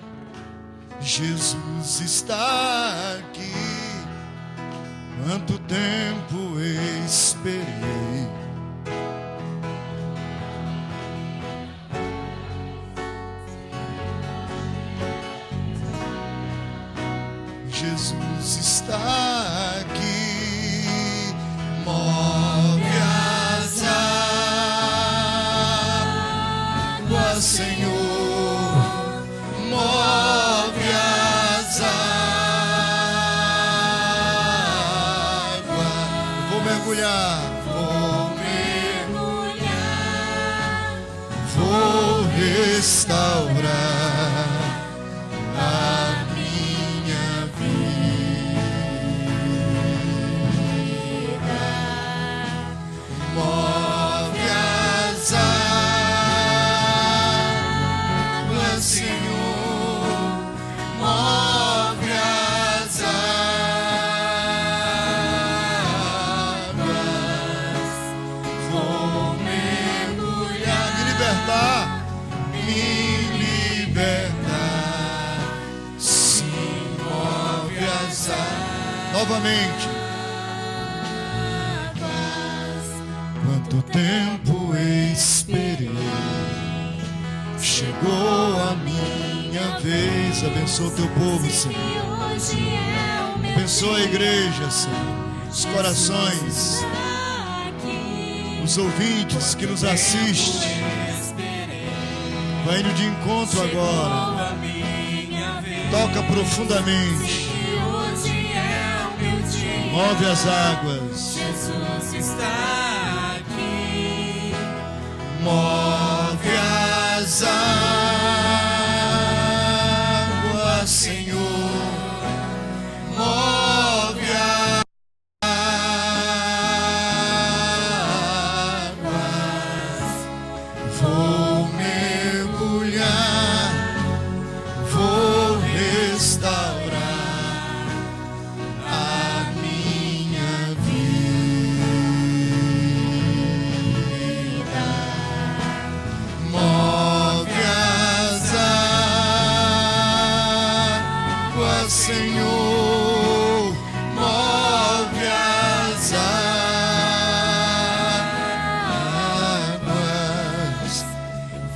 Jesus está aqui. Quanto tempo eu esperei, Jesus está aqui. Move as águas, Senhor, move as águas. Vou mergulhar, vou restaurar a minha vida. Move as águas, Senhor, move as águas. Vou mergulhar, me libertar, sim, move as águas. Novamente. Quanto tempo eu esperei, chegou a minha vez. Abençoa o teu povo, Senhor. Abençoa a igreja, Senhor, os corações, os ouvintes que nos assistem. Vai indo de encontro agora. Toca profundamente. Move as águas. Jesus está aqui. Move as águas, Senhor. Move as águas. Vou mergulhar, vou restaurar a minha vida. Move as águas, Senhor, move as águas.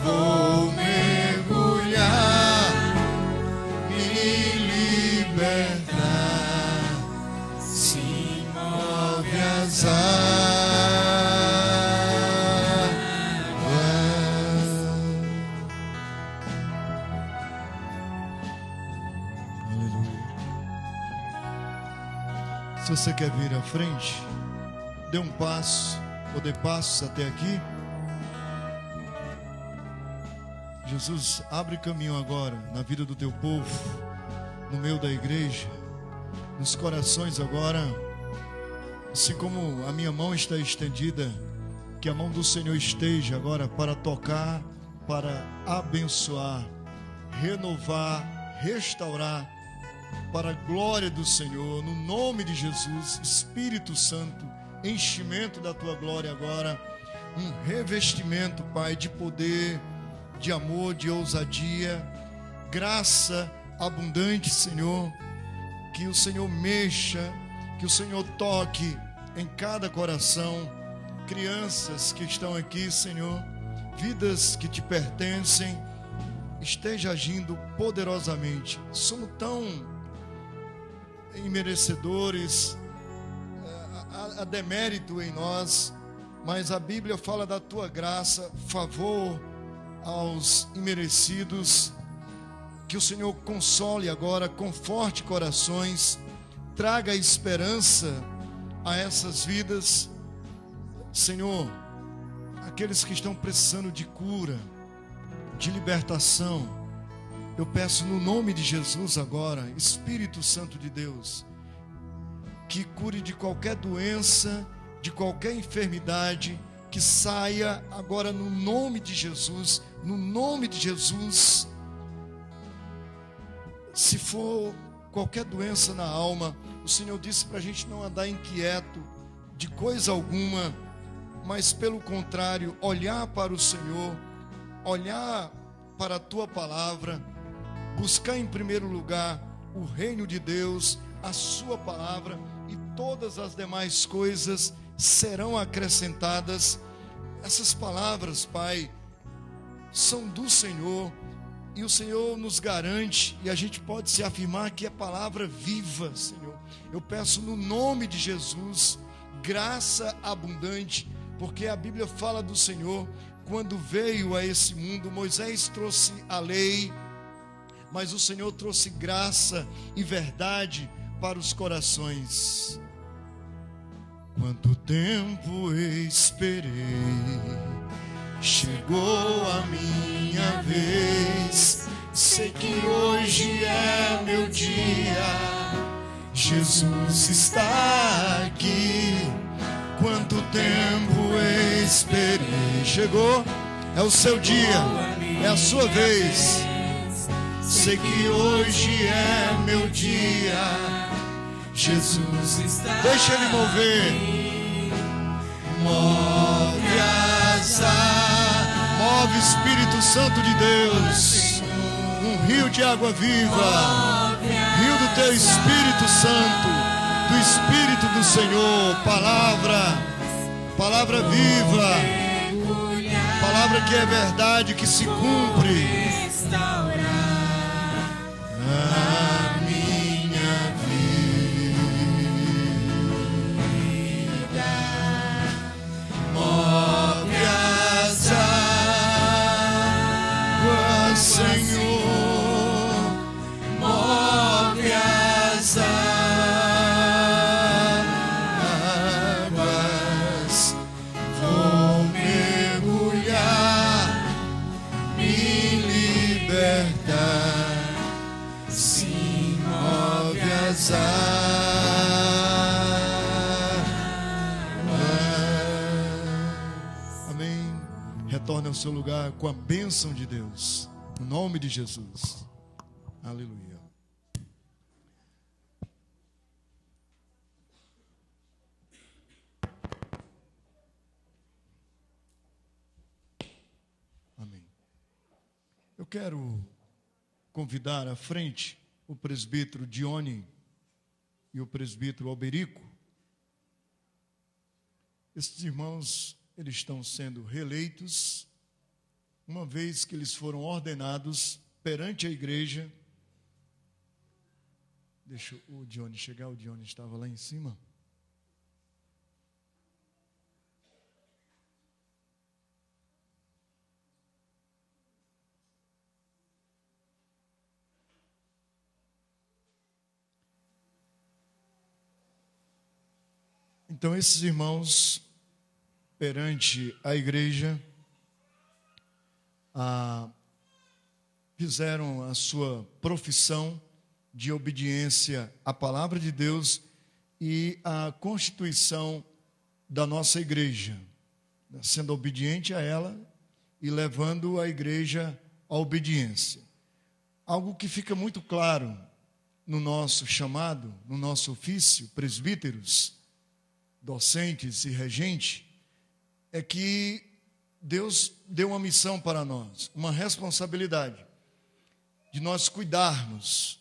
Vou mergulhar, me libertar, sim, move as águas. Se você quer vir à frente, dê um passo, ou dê passos até aqui. Jesus, abre caminho agora na vida do teu povo, no meio da igreja, nos corações agora. Assim como a minha mão está estendida, que a mão do Senhor esteja agora para tocar, para abençoar, renovar, restaurar, para a glória do Senhor, no nome de Jesus. Espírito Santo, enchimento da tua glória agora, um revestimento, Pai, de poder, de amor, de ousadia, graça abundante, Senhor. Que o Senhor mexa, que o Senhor toque em cada coração, crianças que estão aqui, Senhor, vidas que te pertencem, esteja agindo poderosamente. Somos tão imerecedores, há demérito em nós, mas a Bíblia fala da tua graça, favor aos imerecidos. Que o Senhor console agora, conforte corações, traga esperança a essas vidas, Senhor. Aqueles que estão precisando de cura, de libertação, eu peço no nome de Jesus agora, Espírito Santo de Deus, que cure de qualquer doença, de qualquer enfermidade, que saia agora no nome de Jesus, no nome de Jesus. Se for qualquer doença na alma, o Senhor disse para a gente não andar inquieto de coisa alguma, mas pelo contrário, olhar para o Senhor, olhar para a tua palavra, buscar em primeiro lugar o reino de Deus, a sua palavra, e todas as demais coisas serão acrescentadas. Essas palavras, Pai, são do Senhor, e o Senhor nos garante, e a gente pode se afirmar que é palavra viva, Senhor. Eu peço no nome de Jesus, graça abundante, porque a Bíblia fala do Senhor. Quando veio a esse mundo, Moisés trouxe a lei, mas o Senhor trouxe graça e verdade para os corações. Quanto tempo esperei, chegou a minha vez. Sei que hoje é meu dia, Jesus está aqui. Quanto tempo esperei, chegou, é o seu dia, é a sua vez. Sei que hoje é meu dia, Jesus está aqui. Deixa Ele mover. Move move Espírito Santo de Deus, um rio de água viva, rio do teu Espírito Santo, do Espírito do Senhor. Palavra viva, palavra que é verdade, que se cumpre. A minha vida move as águas, Senhor, move as águas. Vou mergulhar, me libertar. As águas. Amém. Retorne ao seu lugar com a bênção de Deus, no nome de Jesus. Aleluia. Amém. Eu quero convidar à frente o presbítero Dione e o presbítero Alberico. Esses irmãos, eles estão sendo reeleitos, uma vez que eles foram ordenados perante a igreja. Deixa o Dione chegar, o Dione estava lá em cima. Então, esses irmãos, perante a igreja, fizeram a sua profissão de obediência à palavra de Deus e à constituição da nossa igreja, sendo obediente a ela e levando a igreja à obediência. Algo que fica muito claro no nosso chamado, no nosso ofício, presbíteros, docentes e regente, é que Deus deu uma missão para nós, uma responsabilidade de nós cuidarmos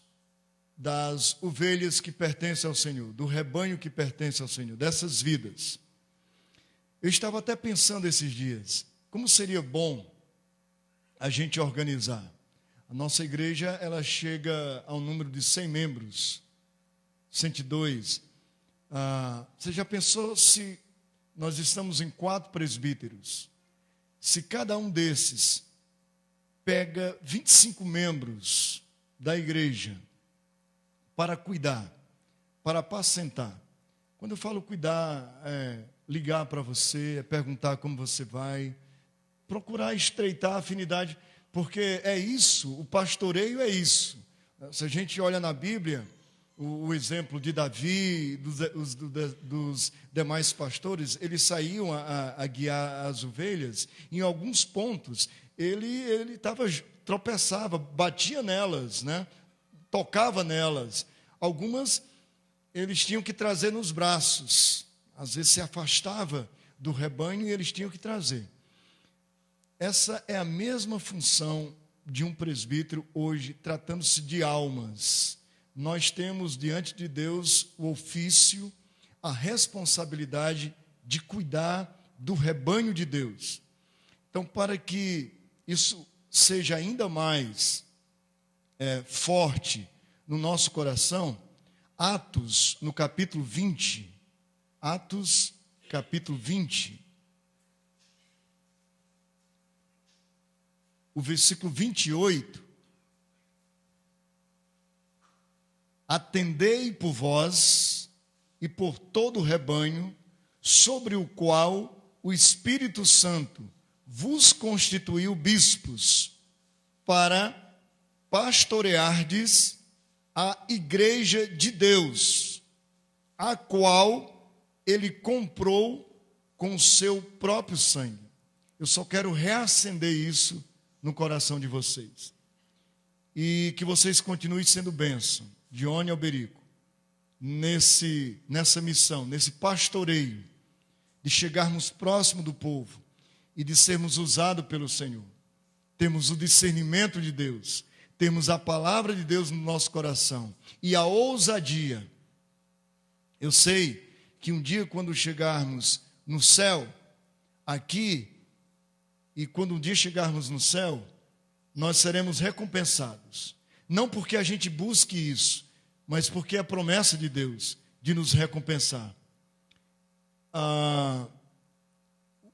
das ovelhas que pertencem ao Senhor, do rebanho que pertence ao Senhor, dessas vidas. Eu estava até pensando esses dias, como seria bom a gente organizar. A nossa igreja, ela chega ao número de 100 membros, 102. Você já pensou se nós estamos em 4 presbíteros? Se cada um desses pega 25 membros da igreja para cuidar, para apacentar. Quando eu falo cuidar, é ligar para você, é perguntar como você vai, procurar estreitar a afinidade, porque é isso, o pastoreio é isso. Se a gente olha na Bíblia, o exemplo de Davi, dos demais pastores, eles saíam a guiar as ovelhas, em alguns pontos, ele tropeçava, batia nelas, né? Tocava nelas. Algumas eles tinham que trazer nos braços, às vezes se afastava do rebanho e eles tinham que trazer. Essa é a mesma função de um presbítero hoje, tratando-se de almas. Nós temos diante de Deus o ofício, a responsabilidade de cuidar do rebanho de Deus. Então, para que isso seja ainda mais forte no nosso coração, Atos, no capítulo 20, Atos, capítulo 20, o versículo 28, atendei por vós e por todo o rebanho, sobre o qual o Espírito Santo vos constituiu bispos, para pastoreardes a igreja de Deus, a qual ele comprou com o seu próprio sangue. Eu só quero reacender isso no coração de vocês. E que vocês continuem sendo bênção, de Oni Alberico, nessa missão, nesse pastoreio, de chegarmos próximo do povo e de sermos usados pelo Senhor. Temos o discernimento de Deus, temos a palavra de Deus no nosso coração e a ousadia. Eu sei que um dia, quando chegarmos no céu, aqui, e quando um dia chegarmos no céu, nós seremos recompensados. Não porque a gente busque isso, mas porque é a promessa de Deus de nos recompensar.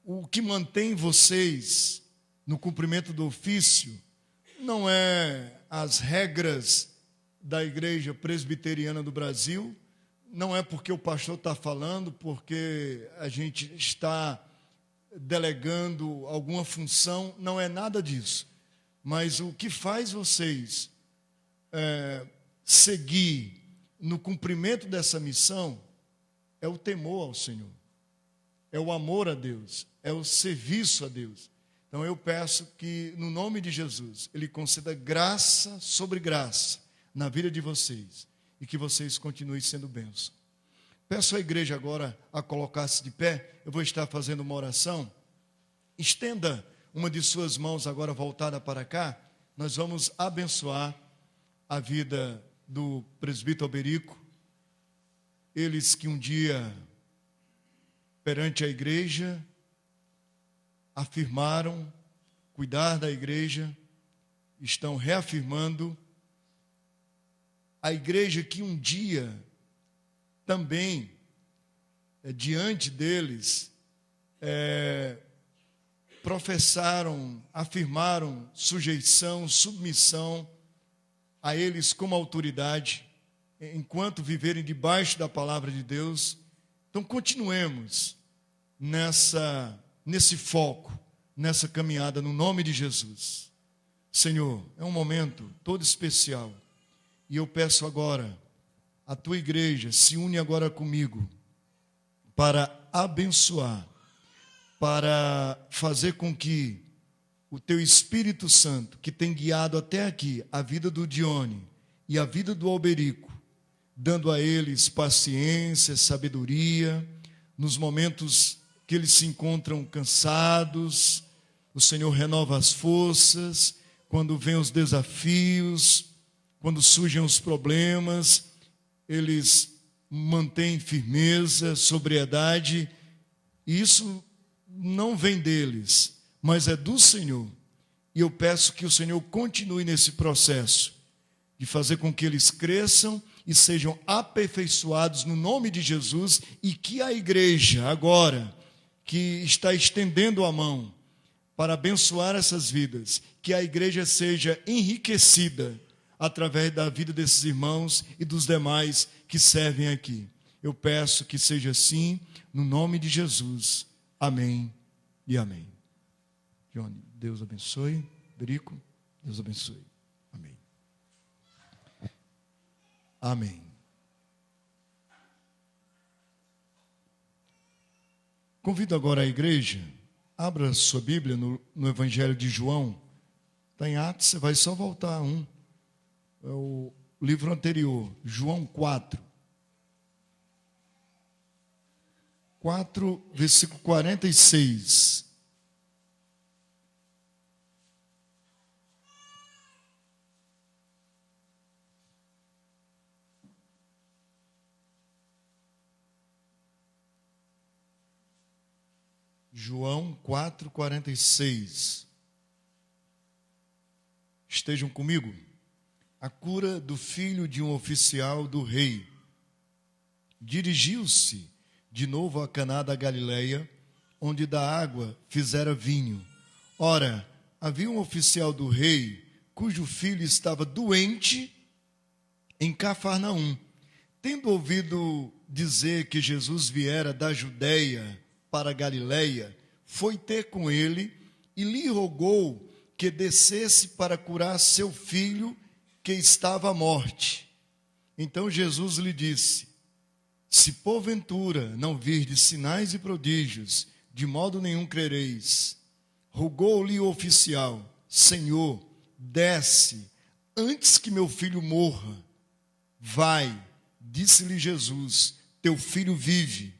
O que mantém vocês no cumprimento do ofício não é as regras da Igreja Presbiteriana do Brasil, não é porque o pastor está falando, porque a gente está delegando alguma função, não é nada disso. Mas o que faz vocês seguir no cumprimento dessa missão é o temor ao Senhor, é o amor a Deus, é o serviço a Deus. Então eu peço que, no nome de Jesus, Ele conceda graça sobre graça na vida de vocês e que vocês continuem sendo bênção. Peço à igreja agora a colocar-se de pé. Eu vou estar fazendo uma oração. Estenda uma de suas mãos agora voltada para cá. Nós vamos abençoar a vida do presbítero Alberico. Eles que um dia, perante a igreja, afirmaram cuidar da igreja, estão reafirmando. A igreja que um dia também, diante deles, professaram, afirmaram sujeição, submissão a eles como autoridade, enquanto viverem debaixo da palavra de Deus. Então, continuemos nesse foco, nessa caminhada, no nome de Jesus. Senhor, é um momento todo especial. E eu peço agora, a tua igreja se une agora comigo para abençoar, para fazer com que o teu Espírito Santo, que tem guiado até aqui a vida do Dione e a vida do Alberico, dando a eles paciência, sabedoria, nos momentos que eles se encontram cansados, o Senhor renova as forças, quando vêm os desafios, quando surgem os problemas, eles mantêm firmeza, sobriedade, e isso não vem deles, mas é do Senhor. E eu peço que o Senhor continue nesse processo, de fazer com que eles cresçam e sejam aperfeiçoados no nome de Jesus, e que a igreja agora, que está estendendo a mão para abençoar essas vidas, que a igreja seja enriquecida através da vida desses irmãos e dos demais que servem aqui. Eu peço que seja assim, no nome de Jesus. Amém e amém. Johnny, Deus abençoe. Berico, Deus abençoe. Amém. Amém. Convido agora a igreja, abra sua Bíblia no Evangelho de João. Está em Atos, você vai só voltar a um. É o livro anterior, João 4. 4, versículo 46. João 4, 46. Estejam comigo. A cura do filho de um oficial do rei. Dirigiu-se de novo a Caná da Galileia, onde da água fizera vinho. Ora, havia um oficial do rei, cujo filho estava doente em Cafarnaum. Tendo ouvido dizer que Jesus viera da Judeia para a Galileia, foi ter com ele e lhe rogou que descesse para curar seu filho, que estava à morte. Então Jesus lhe disse: se porventura não virdes sinais e prodígios, de modo nenhum crereis. Rogou-lhe o oficial: Senhor, desce, antes que meu filho morra. Vai, disse-lhe Jesus, teu filho vive.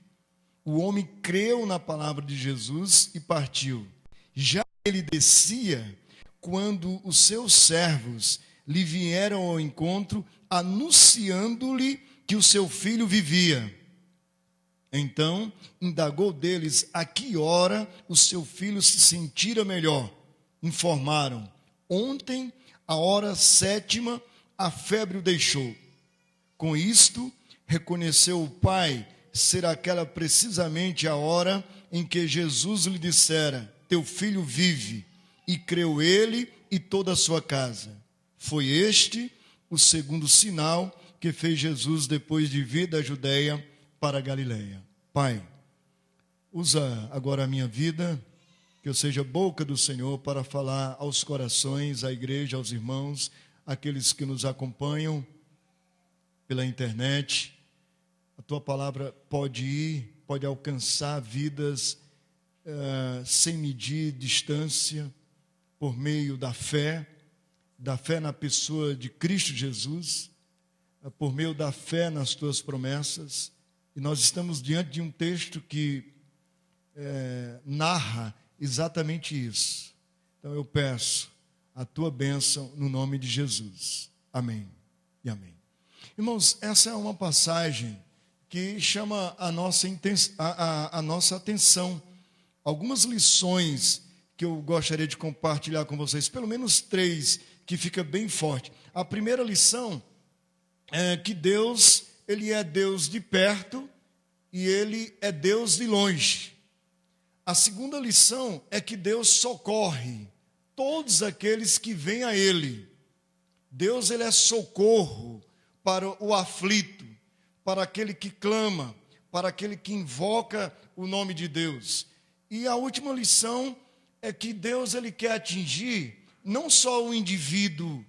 O homem creu na palavra de Jesus e partiu. Já ele descia, quando os seus servos lhe vieram ao encontro, anunciando-lhe que o seu filho vivia. Então, indagou deles a que hora o seu filho se sentira melhor. Informaram: ontem, à hora 7ª, a febre o deixou. Com isto, reconheceu o pai ser aquela precisamente a hora em que Jesus lhe dissera: teu filho vive. E creu ele e toda a sua casa. Foi este o segundo sinal que fez Jesus depois de vir da Judeia para a Galileia. Pai, usa agora a minha vida, que eu seja boca do Senhor para falar aos corações, à igreja, aos irmãos, aqueles que nos acompanham pela internet. A tua palavra pode ir, pode alcançar vidas sem medir distância, por meio da fé na pessoa de Cristo Jesus, por meio da fé nas tuas promessas. E nós estamos diante de um texto que narra exatamente isso. Então eu peço a tua bênção no nome de Jesus. Amém e amém. Irmãos, essa é uma passagem que chama a nossa atenção. Algumas lições que eu gostaria de compartilhar com vocês, pelo menos 3, que fica bem forte. A primeira lição é que Deus, Ele é Deus de perto e Ele é Deus de longe. A segunda lição é que Deus socorre todos aqueles que vêm a Ele. Deus, Ele é socorro para o aflito, para aquele que clama, para aquele que invoca o nome de Deus. E a última lição é que Deus ele quer atingir não só o indivíduo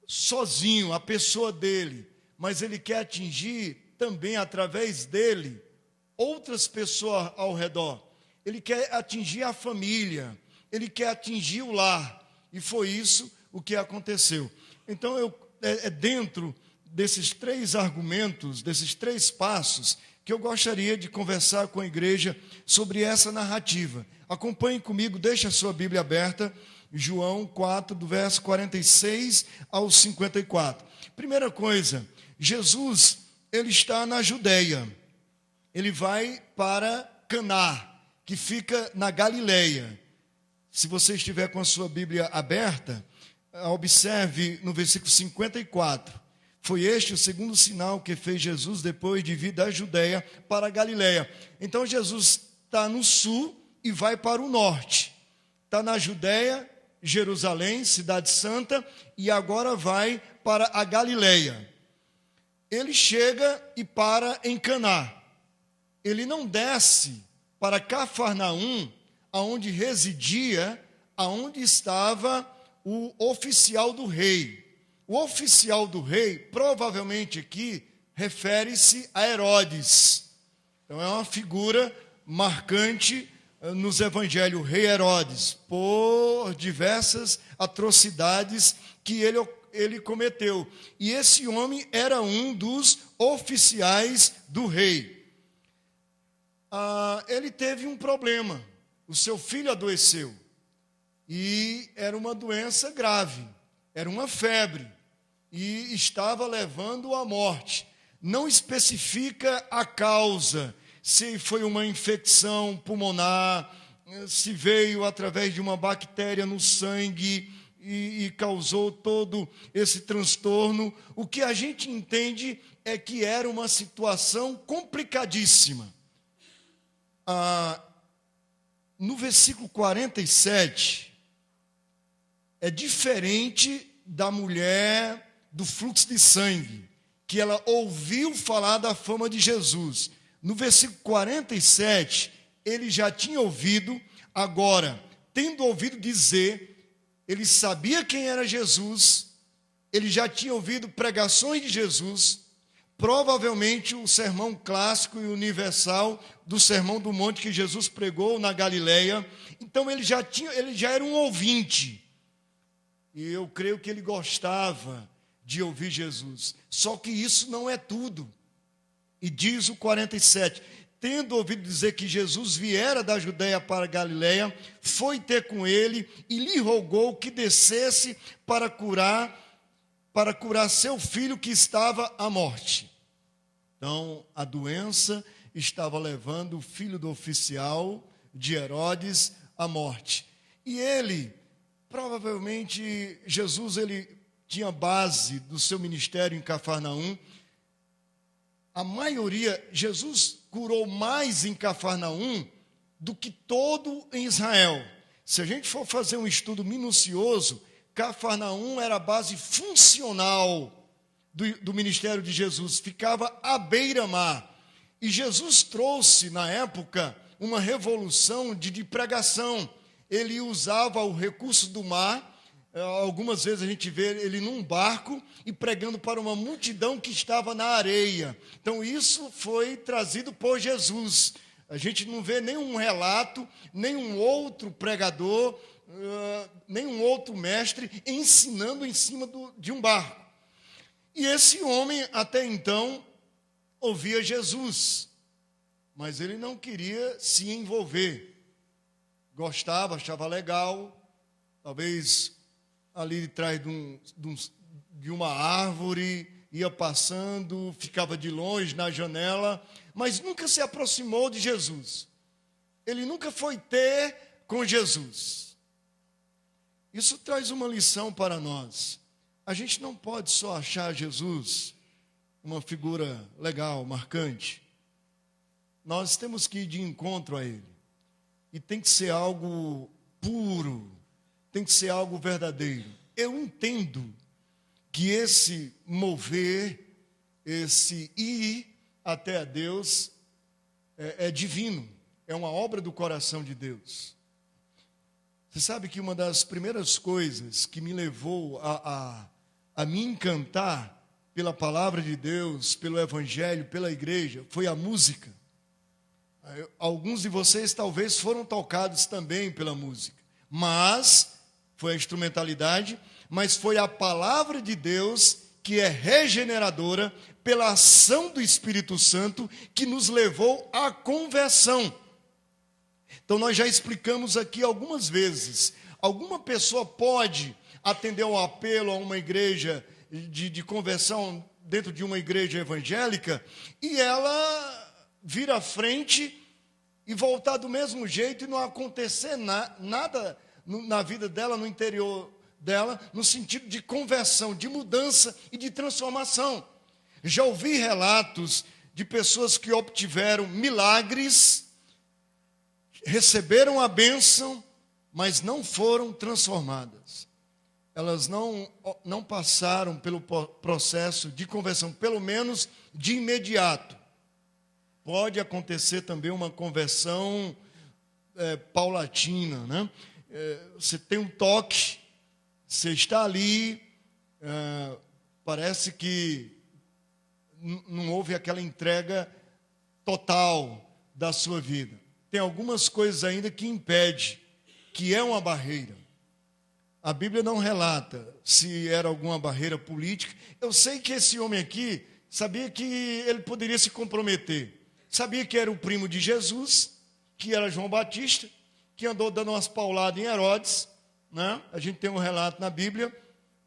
sozinho, a pessoa dele, mas ele quer atingir também através dele outras pessoas ao redor. Ele quer atingir a família, ele quer atingir o lar. E foi isso o que aconteceu. Então, dentro desses 3 argumentos, desses 3 passos, que eu gostaria de conversar com a igreja sobre essa narrativa. Acompanhe comigo, deixe a sua Bíblia aberta, João 4, do verso 46 ao 54. Primeira coisa, Jesus, ele está na Judeia. Ele vai para Caná, que fica na Galileia. Se você estiver com a sua Bíblia aberta, observe no versículo 54. Foi este o segundo sinal que fez Jesus depois de vir da Judeia para a Galileia. Então Jesus está no sul e vai para o norte. Está na Judeia, Jerusalém, cidade santa, e agora vai para a Galileia. Ele chega e para em Caná. Ele não desce para Cafarnaum, aonde residia, aonde estava o oficial do rei. O oficial do rei, provavelmente aqui, refere-se a Herodes. Então é uma figura marcante nos evangelhos, o rei Herodes, por diversas atrocidades que ele cometeu. E esse homem era um dos oficiais do rei. Ele teve um problema. O seu filho adoeceu. E era uma doença grave. Era uma febre. E estava levando à morte. Não especifica a causa. Se foi uma infecção pulmonar, se veio através de uma bactéria no sangue e causou todo esse transtorno. O que a gente entende é que era uma situação complicadíssima. No versículo 47, é diferente da mulher do fluxo de sangue, que ela ouviu falar da fama de Jesus. No versículo 47, ele já tinha ouvido, agora, tendo ouvido dizer, ele sabia quem era Jesus, ele já tinha ouvido pregações de Jesus, provavelmente o sermão clássico e universal do Sermão do Monte que Jesus pregou na Galileia. Então ele já era um ouvinte. E eu creio que ele gostava de ouvir Jesus. Só que isso não é tudo. E diz o 47, tendo ouvido dizer que Jesus viera da Judeia para a Galileia, foi ter com ele e lhe rogou que descesse para curar seu filho que estava à morte. Então, a doença estava levando o filho do oficial de Herodes à morte. E ele, provavelmente, Jesus, ele tinha base do seu ministério em Cafarnaum. A maioria, Jesus curou mais em Cafarnaum do que todo em Israel. Se a gente for fazer um estudo minucioso, Cafarnaum era a base funcional do ministério de Jesus, ficava à beira-mar. E Jesus trouxe, na época, uma revolução de pregação. Ele usava o recurso do mar. Algumas vezes a gente vê ele num barco e pregando para uma multidão que estava na areia. Então isso foi trazido por Jesus. A gente não vê nenhum relato, nenhum outro pregador, nenhum outro mestre ensinando em cima de um barco. E esse homem, até então, ouvia Jesus, mas ele não queria se envolver. Gostava, achava legal, talvez ali de trás de uma árvore, ia passando, ficava de longe na janela, mas nunca se aproximou de Jesus. Ele nunca foi ter com Jesus. Isso traz uma lição para nós. A gente não pode só achar Jesus uma figura legal, marcante. Nós temos que ir de encontro a Ele. E tem que ser algo puro, tem que ser algo verdadeiro. Eu entendo que esse mover esse ir até a Deus é divino, é uma obra do coração de Deus. Você sabe que uma das primeiras coisas que me levou a me encantar pela palavra de Deus, pelo Evangelho, pela igreja, foi a música. Alguns de vocês talvez foram tocados também pela música, mas foi a instrumentalidade, mas foi a palavra de Deus que é regeneradora pela ação do Espírito Santo que nos levou à conversão. Então nós já explicamos aqui algumas vezes, alguma pessoa pode atender ao apelo a uma igreja de conversão dentro de uma igreja evangélica e ela vir à frente e voltar do mesmo jeito e não acontecer nada na vida dela, no interior dela, no sentido de conversão, de mudança e de transformação. Já ouvi relatos de pessoas que obtiveram milagres, receberam a bênção, mas não foram transformadas. Elas não passaram pelo processo de conversão, pelo menos de imediato. Pode acontecer também uma conversão paulatina, né? Você tem um toque, você está ali, parece que não houve aquela entrega total da sua vida. Tem algumas coisas ainda que impedem, que é uma barreira. A Bíblia não relata se era alguma barreira política. Eu sei que esse homem aqui sabia que ele poderia se comprometer. Sabia que era o primo de Jesus, que era João Batista, que andou dando umas pauladas em Herodes, né? A gente tem um relato na Bíblia.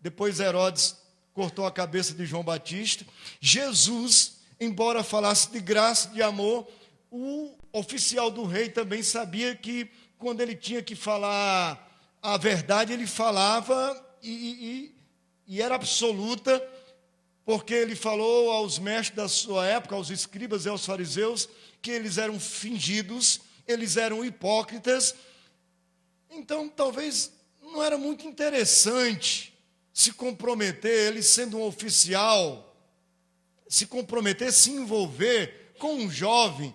Depois Herodes cortou a cabeça de João Batista. Jesus, embora falasse de graça, de amor, o oficial do rei também sabia que quando ele tinha que falar a verdade, ele falava e era absoluta, porque ele falou aos mestres da sua época, aos escribas e aos fariseus, que eles eram fingidos, eles eram hipócritas. Então, talvez não era muito interessante se comprometer, ele sendo um oficial, se comprometer, se envolver com um jovem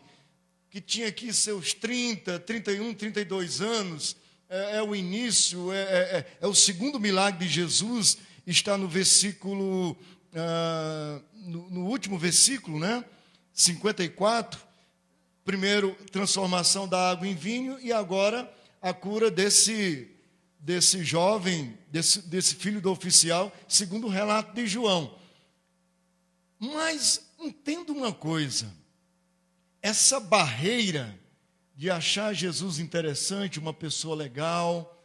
que tinha aqui seus 30, 31, 32 anos, é o início, é o segundo milagre de Jesus, está no versículo, no último versículo, né? 54, primeiro transformação da água em vinho e agora a cura desse jovem, desse filho do oficial, segundo o relato de João. Mas entenda uma coisa, essa barreira de achar Jesus interessante, uma pessoa legal,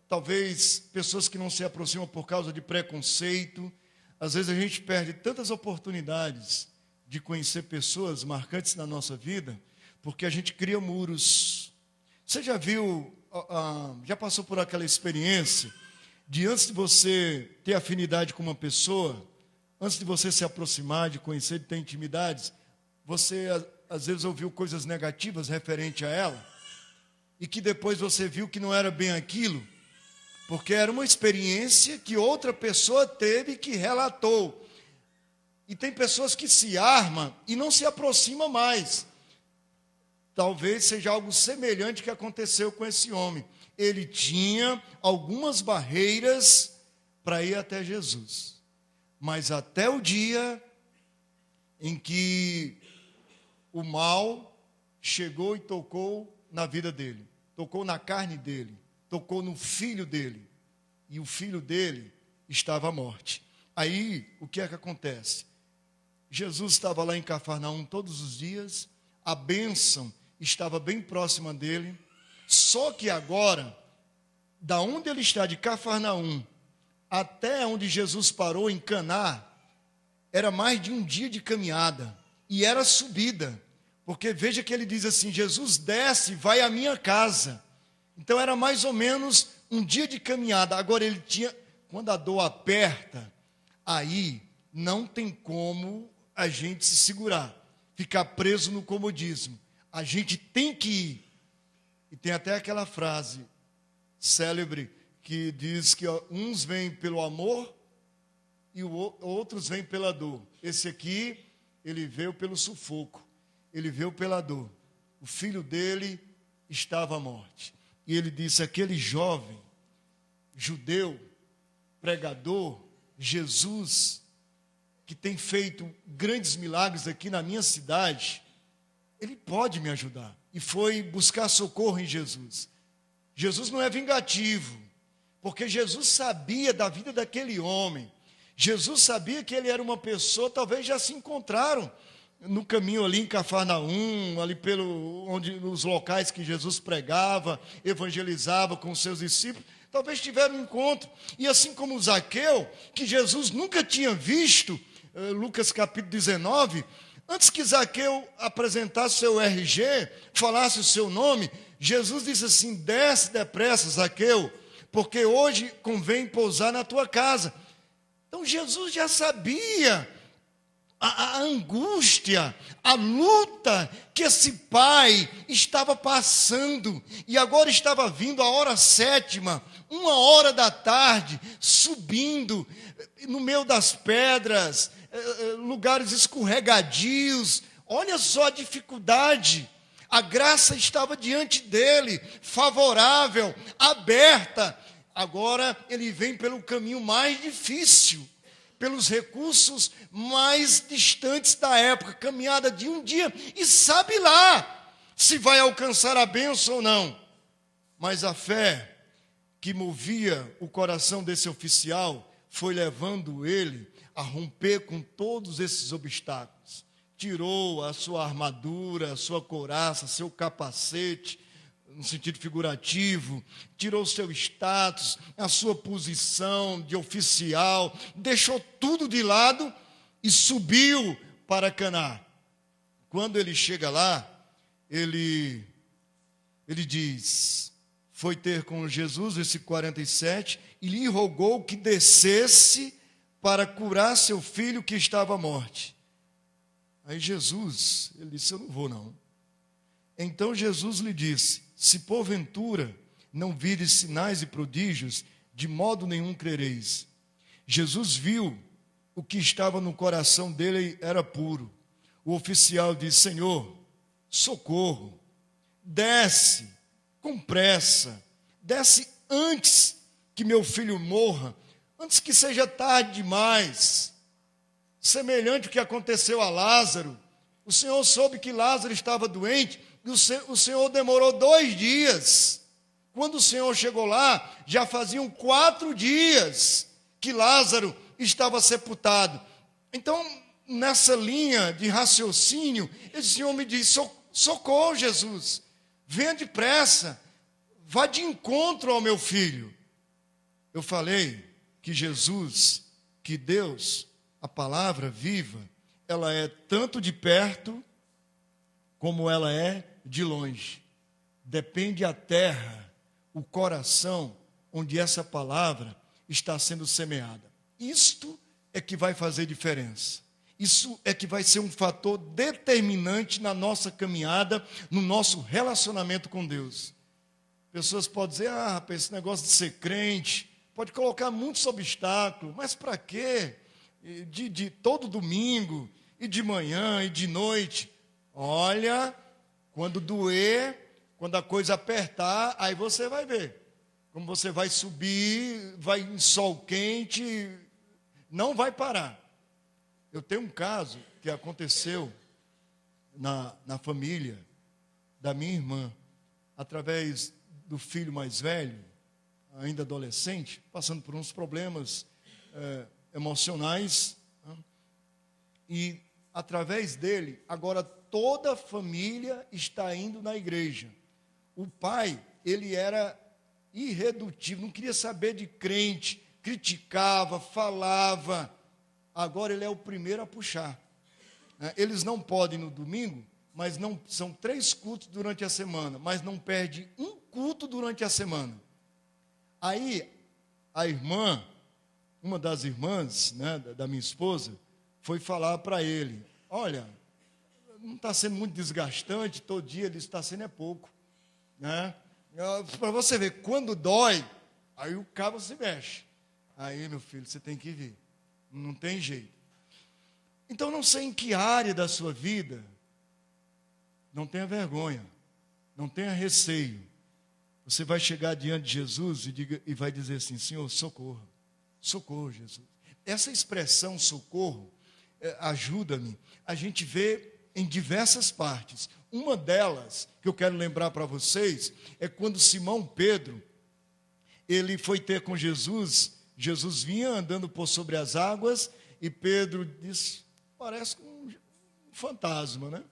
talvez pessoas que não se aproximam por causa de preconceito, às vezes a gente perde tantas oportunidades de conhecer pessoas marcantes na nossa vida, porque a gente cria muros. Você já viu, já passou por aquela experiência de antes de você ter afinidade com uma pessoa, antes de você se aproximar, de conhecer, de ter intimidades, você às vezes ouviu coisas negativas referente a ela, e que depois você viu que não era bem aquilo, porque era uma experiência que outra pessoa teve que relatou. E tem pessoas que se armam e não se aproximam mais. Talvez seja algo semelhante que aconteceu com esse homem. Ele tinha algumas barreiras para ir até Jesus. Mas até o dia em que o mal chegou e tocou na vida dele, tocou na carne dele, tocou no filho dele, e o filho dele estava à morte. Aí, o que é que acontece? Jesus estava lá em Cafarnaum todos os dias, a bênção estava bem próxima dele, só que agora, da onde ele está, de Cafarnaum, até onde Jesus parou, em Caná, era mais de um dia de caminhada, e era subida, porque veja que ele diz assim, Jesus desce, vai à minha casa. Então era mais ou menos um dia de caminhada. Agora ele tinha, quando a dor aperta, aí não tem como a gente se segurar, ficar preso no comodismo. A gente tem que ir. E tem até aquela frase célebre que diz que uns vêm pelo amor e outros vêm pela dor. Esse aqui, ele veio pelo sufoco, ele veio pela dor. O filho dele estava à morte. E ele disse, aquele jovem, judeu, pregador, Jesus, que tem feito grandes milagres aqui na minha cidade, ele pode me ajudar. E foi buscar socorro em Jesus. Jesus não é vingativo, porque Jesus sabia da vida daquele homem. Jesus sabia que ele era uma pessoa, talvez já se encontraram no caminho ali em Cafarnaum, ali nos locais que Jesus pregava, evangelizava com os seus discípulos, talvez tiveram um encontro. E assim como o Zaqueu, que Jesus nunca tinha visto, Lucas capítulo 19, antes que Zaqueu apresentasse seu RG, falasse o seu nome, Jesus disse assim, desce depressa, Zaqueu, porque hoje convém pousar na tua casa. Então Jesus já sabia a angústia, a luta que esse pai estava passando, e agora estava vindo a hora 7ª, 1h da tarde, subindo no meio das pedras, lugares escorregadios. Olha só a dificuldade. A graça estava diante dele, favorável, aberta. Agora ele vem pelo caminho mais difícil, pelos recursos mais distantes da época, caminhada de um dia, e sabe lá se vai alcançar a bênção ou não. Mas a fé que movia o coração desse oficial foi levando ele a romper com todos esses obstáculos. Tirou a sua armadura, a sua couraça, seu capacete, no sentido figurativo, tirou o seu status, a sua posição de oficial, deixou tudo de lado e subiu para Caná. Quando ele chega lá, ele diz, foi ter com Jesus, versículo 47, e lhe rogou que descesse para curar seu filho que estava à morte. Aí Jesus, ele disse, eu não vou não. Então Jesus lhe disse, se porventura não vires sinais e prodígios, de modo nenhum crereis. Jesus viu o que estava no coração dele era puro. O oficial disse, Senhor, socorro, desce com pressa, desce antes que meu filho morra, antes que seja tarde demais. Semelhante ao que aconteceu a Lázaro. O Senhor soube que Lázaro estava doente, e o Senhor demorou 2 dias. Quando o Senhor chegou lá, já faziam 4 dias que Lázaro estava sepultado. Então, nessa linha de raciocínio, esse Senhor me disse, socorro, Jesus, venha depressa, vá de encontro ao meu filho. Eu falei que Jesus, que Deus, a palavra viva, ela é tanto de perto, como ela é de longe. Depende a terra, o coração, onde essa palavra está sendo semeada. Isto é que vai fazer diferença. Isso é que vai ser um fator determinante na nossa caminhada, no nosso relacionamento com Deus. Pessoas podem dizer, rapaz, esse negócio de ser crente, pode colocar muitos obstáculos, mas para quê? De todo domingo, e de manhã, e de noite. Olha, quando doer, quando a coisa apertar, aí você vai ver. Como você vai subir, vai em sol quente, não vai parar. Eu tenho um caso que aconteceu na família da minha irmã, através do filho mais velho, ainda adolescente, passando por uns problemas emocionais, né? E através dele, agora toda a família está indo na igreja. O pai, ele era irredutível, não queria saber de crente, criticava, falava. Agora ele é o primeiro a puxar. Eles não podem no domingo, mas não são 3 cultos durante a semana, mas não perde um culto durante a semana. Aí a irmã, uma das irmãs, né, da minha esposa, foi falar para ele, olha, não está sendo muito desgastante, todo dia ele está sendo pouco, né? Para você ver, quando dói, aí o cabo se mexe. Aí, meu filho, você tem que vir. Não tem jeito. Então, não sei em que área da sua vida, não tenha vergonha, não tenha receio. Você vai chegar diante de Jesus e vai dizer assim: Senhor, socorro, socorro, Jesus. Essa expressão socorro, ajuda-me, a gente vê em diversas partes. Uma delas, que eu quero lembrar para vocês, é quando Simão Pedro, ele foi ter com Jesus. Jesus vinha andando por sobre as águas, e Pedro disse, parece um fantasma, né?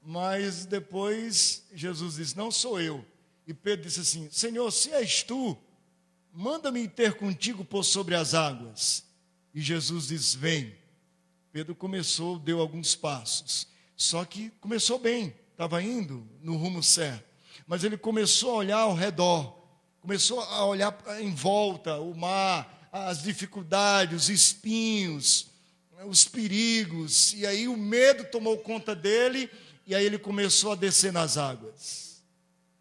Mas depois Jesus disse, não sou eu. E Pedro disse assim, Senhor, se és tu, manda-me ter contigo por sobre as águas. E Jesus diz, vem. Pedro deu alguns passos. Só que começou bem, estava indo no rumo certo. Mas ele começou a olhar ao redor, começou a olhar em volta, o mar, as dificuldades, os espinhos, os perigos. E aí o medo tomou conta dele, e aí ele começou a descer nas águas.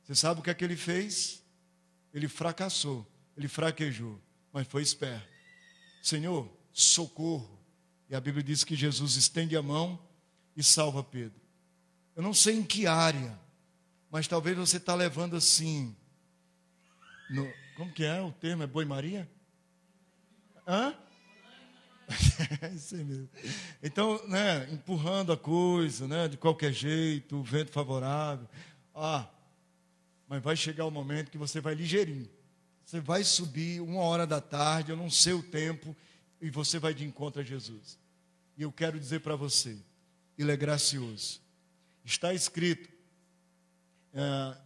Você sabe o que é que ele fez? Ele fracassou, ele fraquejou, mas foi esperto. Senhor, socorro. E a Bíblia diz que Jesus estende a mão e salva Pedro. Eu não sei em que área, mas talvez você está levando assim, como que é o termo? É boi-maria? Hã? Isso aí mesmo. Então, né, empurrando a coisa, né, de qualquer jeito, o vento favorável. Mas vai chegar o momento que você vai ligeirinho. Você vai subir 1h da tarde, eu não sei o tempo, e você vai de encontro a Jesus. E eu quero dizer para você, Ele é gracioso. Está escrito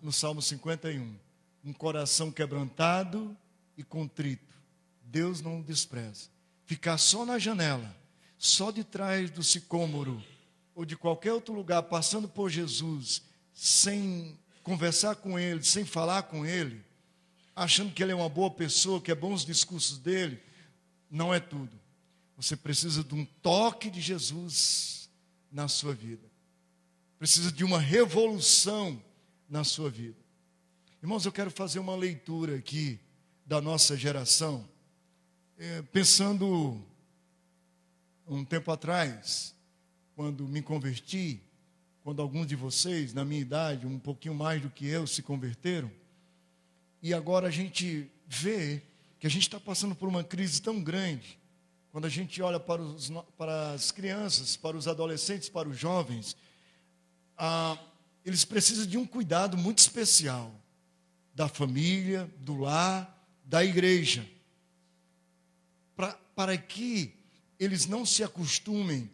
no Salmo 51, um coração quebrantado e contrito, Deus não o despreza. Ficar só na janela, só de trás do sicômoro, ou de qualquer outro lugar, passando por Jesus, sem conversar com Ele, sem falar com Ele, achando que Ele é uma boa pessoa, que é bom os discursos dele, não é tudo. Você precisa de um toque de Jesus na sua vida. Precisa de uma revolução na sua vida. Irmãos, eu quero fazer uma leitura aqui da nossa geração, pensando um tempo atrás, quando me converti, quando alguns de vocês, na minha idade, um pouquinho mais do que eu, se converteram, e agora a gente vê que a gente está passando por uma crise tão grande. Quando a gente olha para as crianças, para os adolescentes, para os jovens, eles precisam de um cuidado muito especial da família, do lar, da igreja, para que eles não se acostumem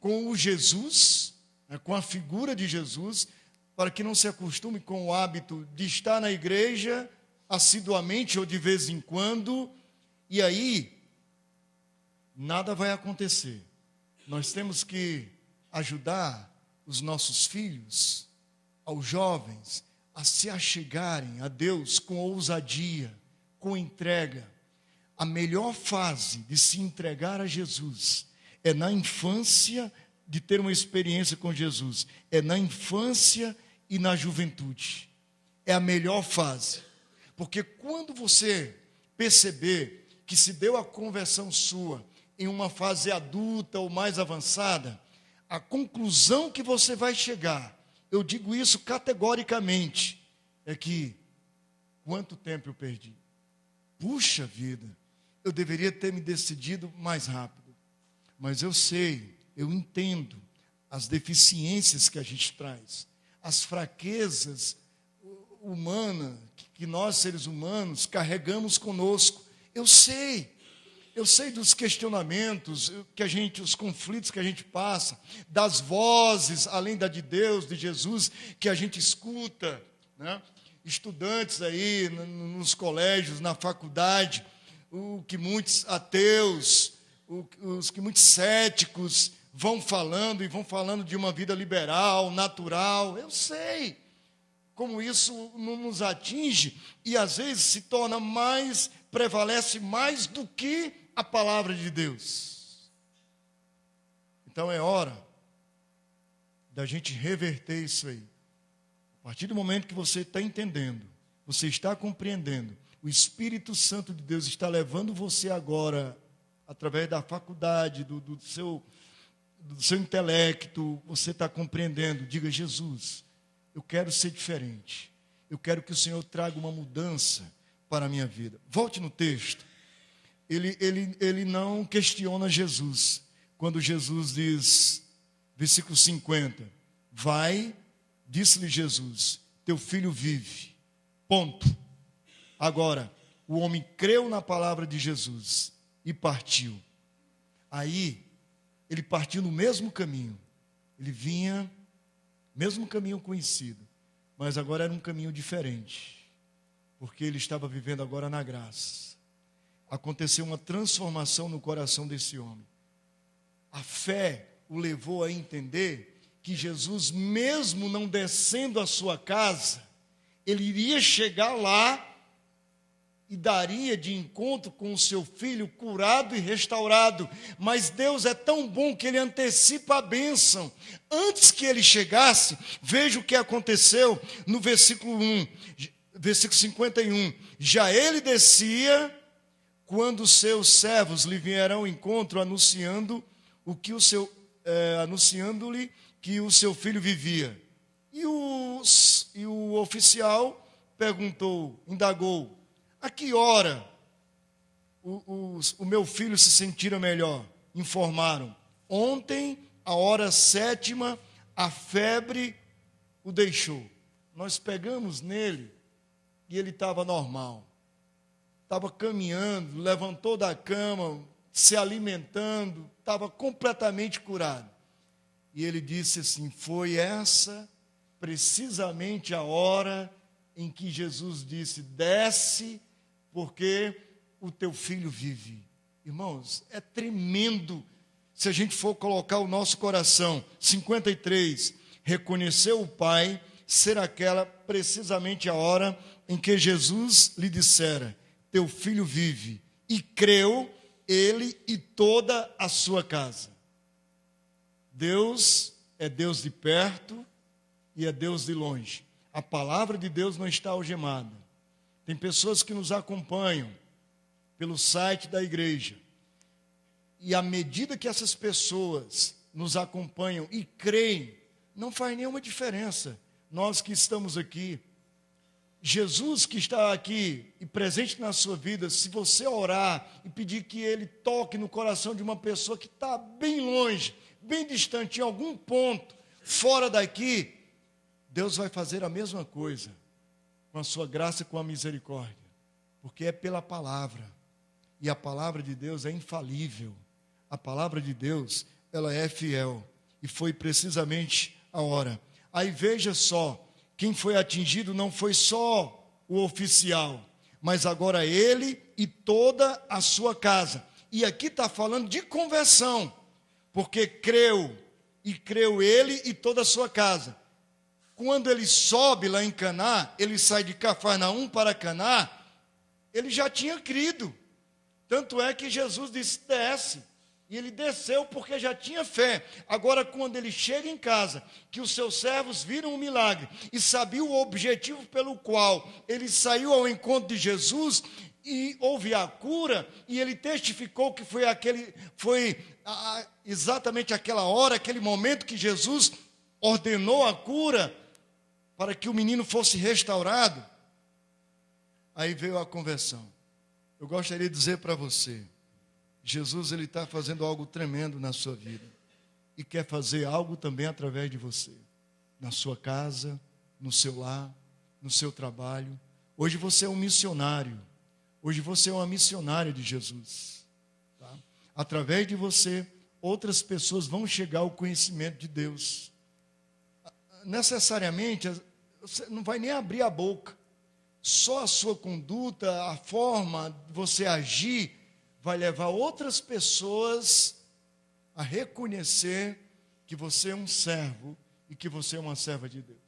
com o Jesus, com a figura de Jesus, para que não se acostumem com o hábito de estar na igreja assiduamente ou de vez em quando, e aí nada vai acontecer. Nós temos que ajudar os nossos filhos, aos jovens, a se achegarem a Deus com ousadia, com entrega. A melhor fase de se entregar a Jesus é na infância, de ter uma experiência com Jesus. É na infância e na juventude. É a melhor fase. Porque quando você perceber que se deu a conversão sua em uma fase adulta ou mais avançada, a conclusão que você vai chegar, eu digo isso categoricamente, é que, quanto tempo eu perdi? Puxa vida, eu deveria ter me decidido mais rápido. Mas eu sei, eu entendo as deficiências que a gente traz, as fraquezas humanas que nós, seres humanos, carregamos conosco. Eu sei dos questionamentos os conflitos que a gente passa, das vozes, além da de Deus, de Jesus, que a gente escuta, né? Estudantes aí nos colégios, na faculdade, o que muitos ateus, os que muitos céticos vão falando de uma vida liberal, natural. Eu sei como isso não nos atinge e às vezes se torna prevalece mais do que a palavra de Deus. Então é hora da gente reverter isso aí. A partir do momento que você está entendendo, você está compreendendo, o Espírito Santo de Deus está levando você agora através da faculdade, do seu intelecto, você está compreendendo. Diga: Jesus, eu quero ser diferente. Eu quero que o Senhor traga uma mudança para a minha vida. Volte no texto. Ele não questiona Jesus. Quando Jesus diz, versículo 50, vai, disse-lhe Jesus, teu filho vive. Ponto. Agora, o homem creu na palavra de Jesus e partiu. Aí, ele partiu no mesmo caminho. Ele vinha, mesmo caminho conhecido, mas agora era um caminho diferente, porque ele estava vivendo agora na graça. Aconteceu uma transformação no coração desse homem. A fé o levou a entender que Jesus, mesmo não descendo à sua casa, ele iria chegar lá e daria de encontro com o seu filho curado e restaurado. Mas Deus é tão bom que ele antecipa a bênção. Antes que ele chegasse, veja o que aconteceu no versículo 1, versículo 51. Já ele descia, quando os seus servos lhe vieram ao encontro, anunciando-lhe que o seu filho vivia. E o oficial perguntou, indagou: a que hora o meu filho se sentira melhor? Informaram: ontem, a hora 7ª, a febre o deixou. Nós pegamos nele e ele estava normal. Estava caminhando, levantou da cama, se alimentando, estava completamente curado. E ele disse assim: foi essa precisamente a hora em que Jesus disse: desce, porque o teu filho vive. Irmãos, é tremendo se a gente for colocar o nosso coração. 53, reconheceu o Pai ser aquela precisamente a hora em que Jesus lhe dissera: teu filho vive. E creu ele e toda a sua casa. Deus é Deus de perto e é Deus de longe. A palavra de Deus não está algemada. Tem pessoas que nos acompanham pelo site da igreja. E à medida que essas pessoas nos acompanham e creem, não faz nenhuma diferença. Nós que estamos aqui, Jesus que está aqui e presente na sua vida, se você orar e pedir que Ele toque no coração de uma pessoa que está bem longe, bem distante, em algum ponto, fora daqui, Deus vai fazer a mesma coisa, com a sua graça e com a misericórdia, porque é pela palavra, e a palavra de Deus é infalível, a palavra de Deus, ela é fiel, e foi precisamente a hora. Aí veja só, quem foi atingido não foi só o oficial, mas agora ele e toda a sua casa. E aqui está falando de conversão, porque creu ele e toda a sua casa. Quando ele sobe lá em Caná, ele sai de Cafarnaum para Caná, ele já tinha crido. Tanto é que Jesus disse: desce. E ele desceu porque já tinha fé. Agora, quando ele chega em casa, que os seus servos viram o milagre e sabiam o objetivo pelo qual ele saiu ao encontro de Jesus, e houve a cura, e ele testificou que foi exatamente aquela hora, aquele momento que Jesus ordenou a cura para que o menino fosse restaurado. Aí veio a conversão. Eu gostaria de dizer para você, Jesus, ele está fazendo algo tremendo na sua vida e quer fazer algo também através de você, na sua casa, no seu lar, no seu trabalho. Hoje você é um missionário, hoje você é uma missionária de Jesus, tá? Através de você, outras pessoas vão chegar ao conhecimento de Deus. Necessariamente, você não vai nem abrir a boca, só a sua conduta, a forma de você agir, vai levar outras pessoas a reconhecer que você é um servo e que você é uma serva de Deus.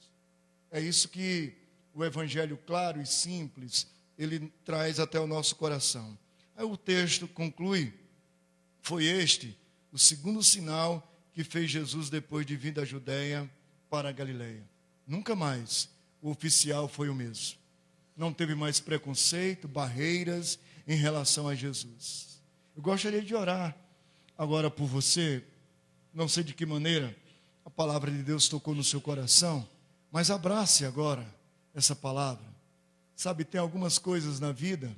É isso que o Evangelho claro e simples, ele traz até o nosso coração. Aí o texto conclui: foi este o segundo sinal que fez Jesus depois de vir da Judéia para a Galileia. Nunca mais o oficial foi o mesmo. Não teve mais preconceito, barreiras em relação a Jesus. Eu gostaria de orar agora por você. Não sei de que maneira a palavra de Deus tocou no seu coração, mas abrace agora essa palavra. Sabe, tem algumas coisas na vida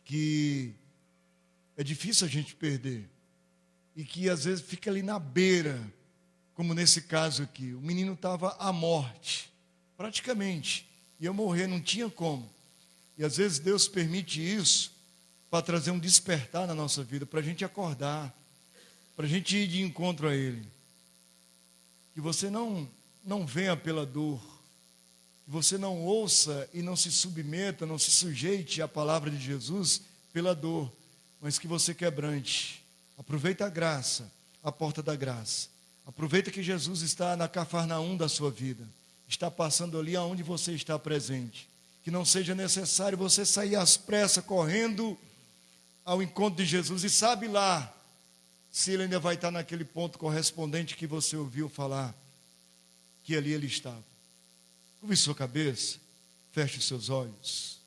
que é difícil a gente perder e que às vezes fica ali na beira, como nesse caso aqui. O menino estava à morte, praticamente, ia morrer, não tinha como. E às vezes Deus permite isso para trazer um despertar na nossa vida, para a gente acordar, para a gente ir de encontro a Ele. Que você não venha pela dor, que você não ouça e não se submeta, não se sujeite à palavra de Jesus pela dor, mas que você quebrante. Aproveita a graça, a porta da graça. Aproveita que Jesus está na Cafarnaum da sua vida, está passando ali aonde você está presente. Que não seja necessário você sair às pressas, correndo ao encontro de Jesus, e sabe lá se ele ainda vai estar naquele ponto correspondente que você ouviu falar, que ali ele estava. Curve sua cabeça, feche os seus olhos.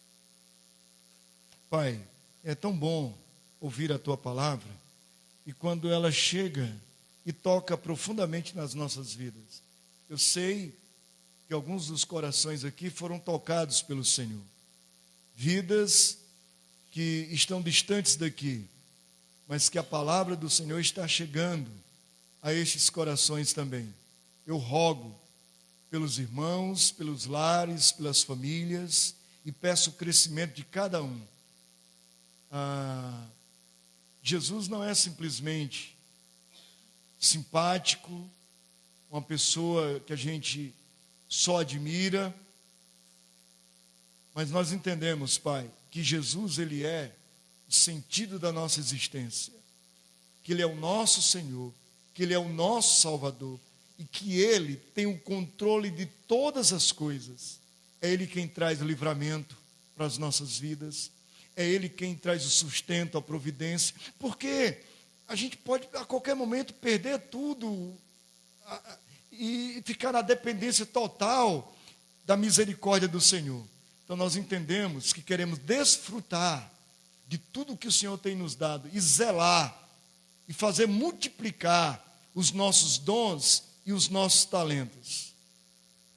Pai, é tão bom ouvir a tua palavra, e quando ela chega e toca profundamente nas nossas vidas. Eu sei que alguns dos corações aqui foram tocados pelo Senhor. Vidas que estão distantes daqui, mas que a palavra do Senhor está chegando a estes corações também. Eu rogo pelos irmãos, pelos lares, pelas famílias, e peço o crescimento de cada um. Jesus não é simplesmente simpático, uma pessoa que a gente só admira, mas nós entendemos, Pai, que Jesus, Ele é o sentido da nossa existência, que Ele é o nosso Senhor, que Ele é o nosso Salvador, e que Ele tem o controle de todas as coisas. É Ele quem traz o livramento para as nossas vidas, é Ele quem traz o sustento, a providência, porque a gente pode a qualquer momento perder tudo e ficar na dependência total da misericórdia do Senhor. Então nós entendemos que queremos desfrutar de tudo que o Senhor tem nos dado e zelar e fazer multiplicar os nossos dons e os nossos talentos.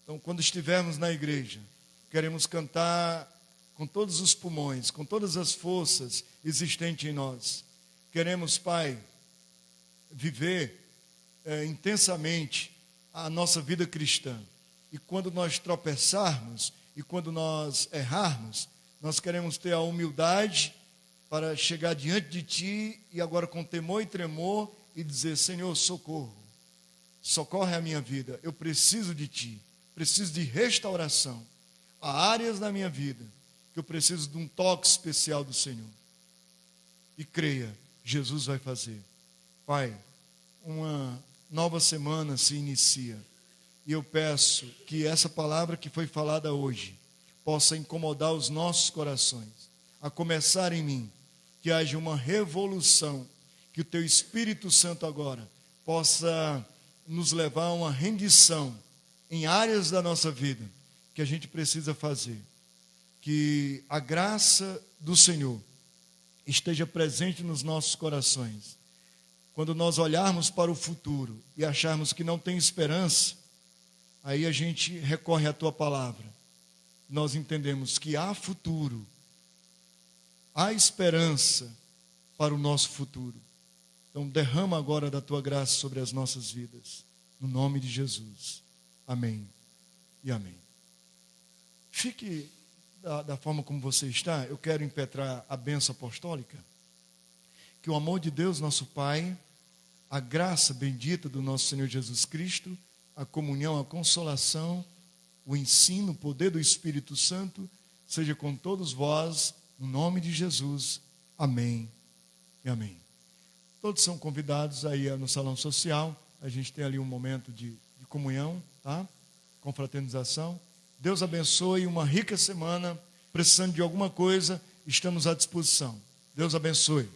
Então, quando estivermos na igreja, queremos cantar com todos os pulmões, com todas as forças existentes em nós. Queremos, Pai, viver intensamente a nossa vida cristã. E quando nós tropeçarmos e quando nós errarmos, nós queremos ter a humildade para chegar diante de Ti e agora com temor e tremor e dizer: Senhor, socorro, socorre a minha vida, eu preciso de Ti, preciso de restauração. Há áreas na minha vida que eu preciso de um toque especial do Senhor. E creia, Jesus vai fazer. Pai, uma nova semana se inicia. E eu peço que essa palavra que foi falada hoje possa incomodar os nossos corações, a começar em mim, que haja uma revolução, que o Teu Espírito Santo agora possa nos levar a uma rendição em áreas da nossa vida que a gente precisa fazer. Que a graça do Senhor esteja presente nos nossos corações. Quando nós olharmos para o futuro e acharmos que não tem esperança, aí a gente recorre à Tua palavra. Nós entendemos que há futuro, há esperança para o nosso futuro. Então derrama agora da Tua graça sobre as nossas vidas, no nome de Jesus. Amém e amém. Fique da forma como você está. Eu quero impetrar a bênção apostólica. Que o amor de Deus, nosso Pai, a graça bendita do nosso Senhor Jesus Cristo, a comunhão, a consolação, o ensino, o poder do Espírito Santo, seja com todos vós, no nome de Jesus. Amém e amém. Todos são convidados aí no salão social. A gente tem ali um momento de comunhão, tá? Confraternização. Deus abençoe, uma rica semana. Precisando de alguma coisa, estamos à disposição. Deus abençoe.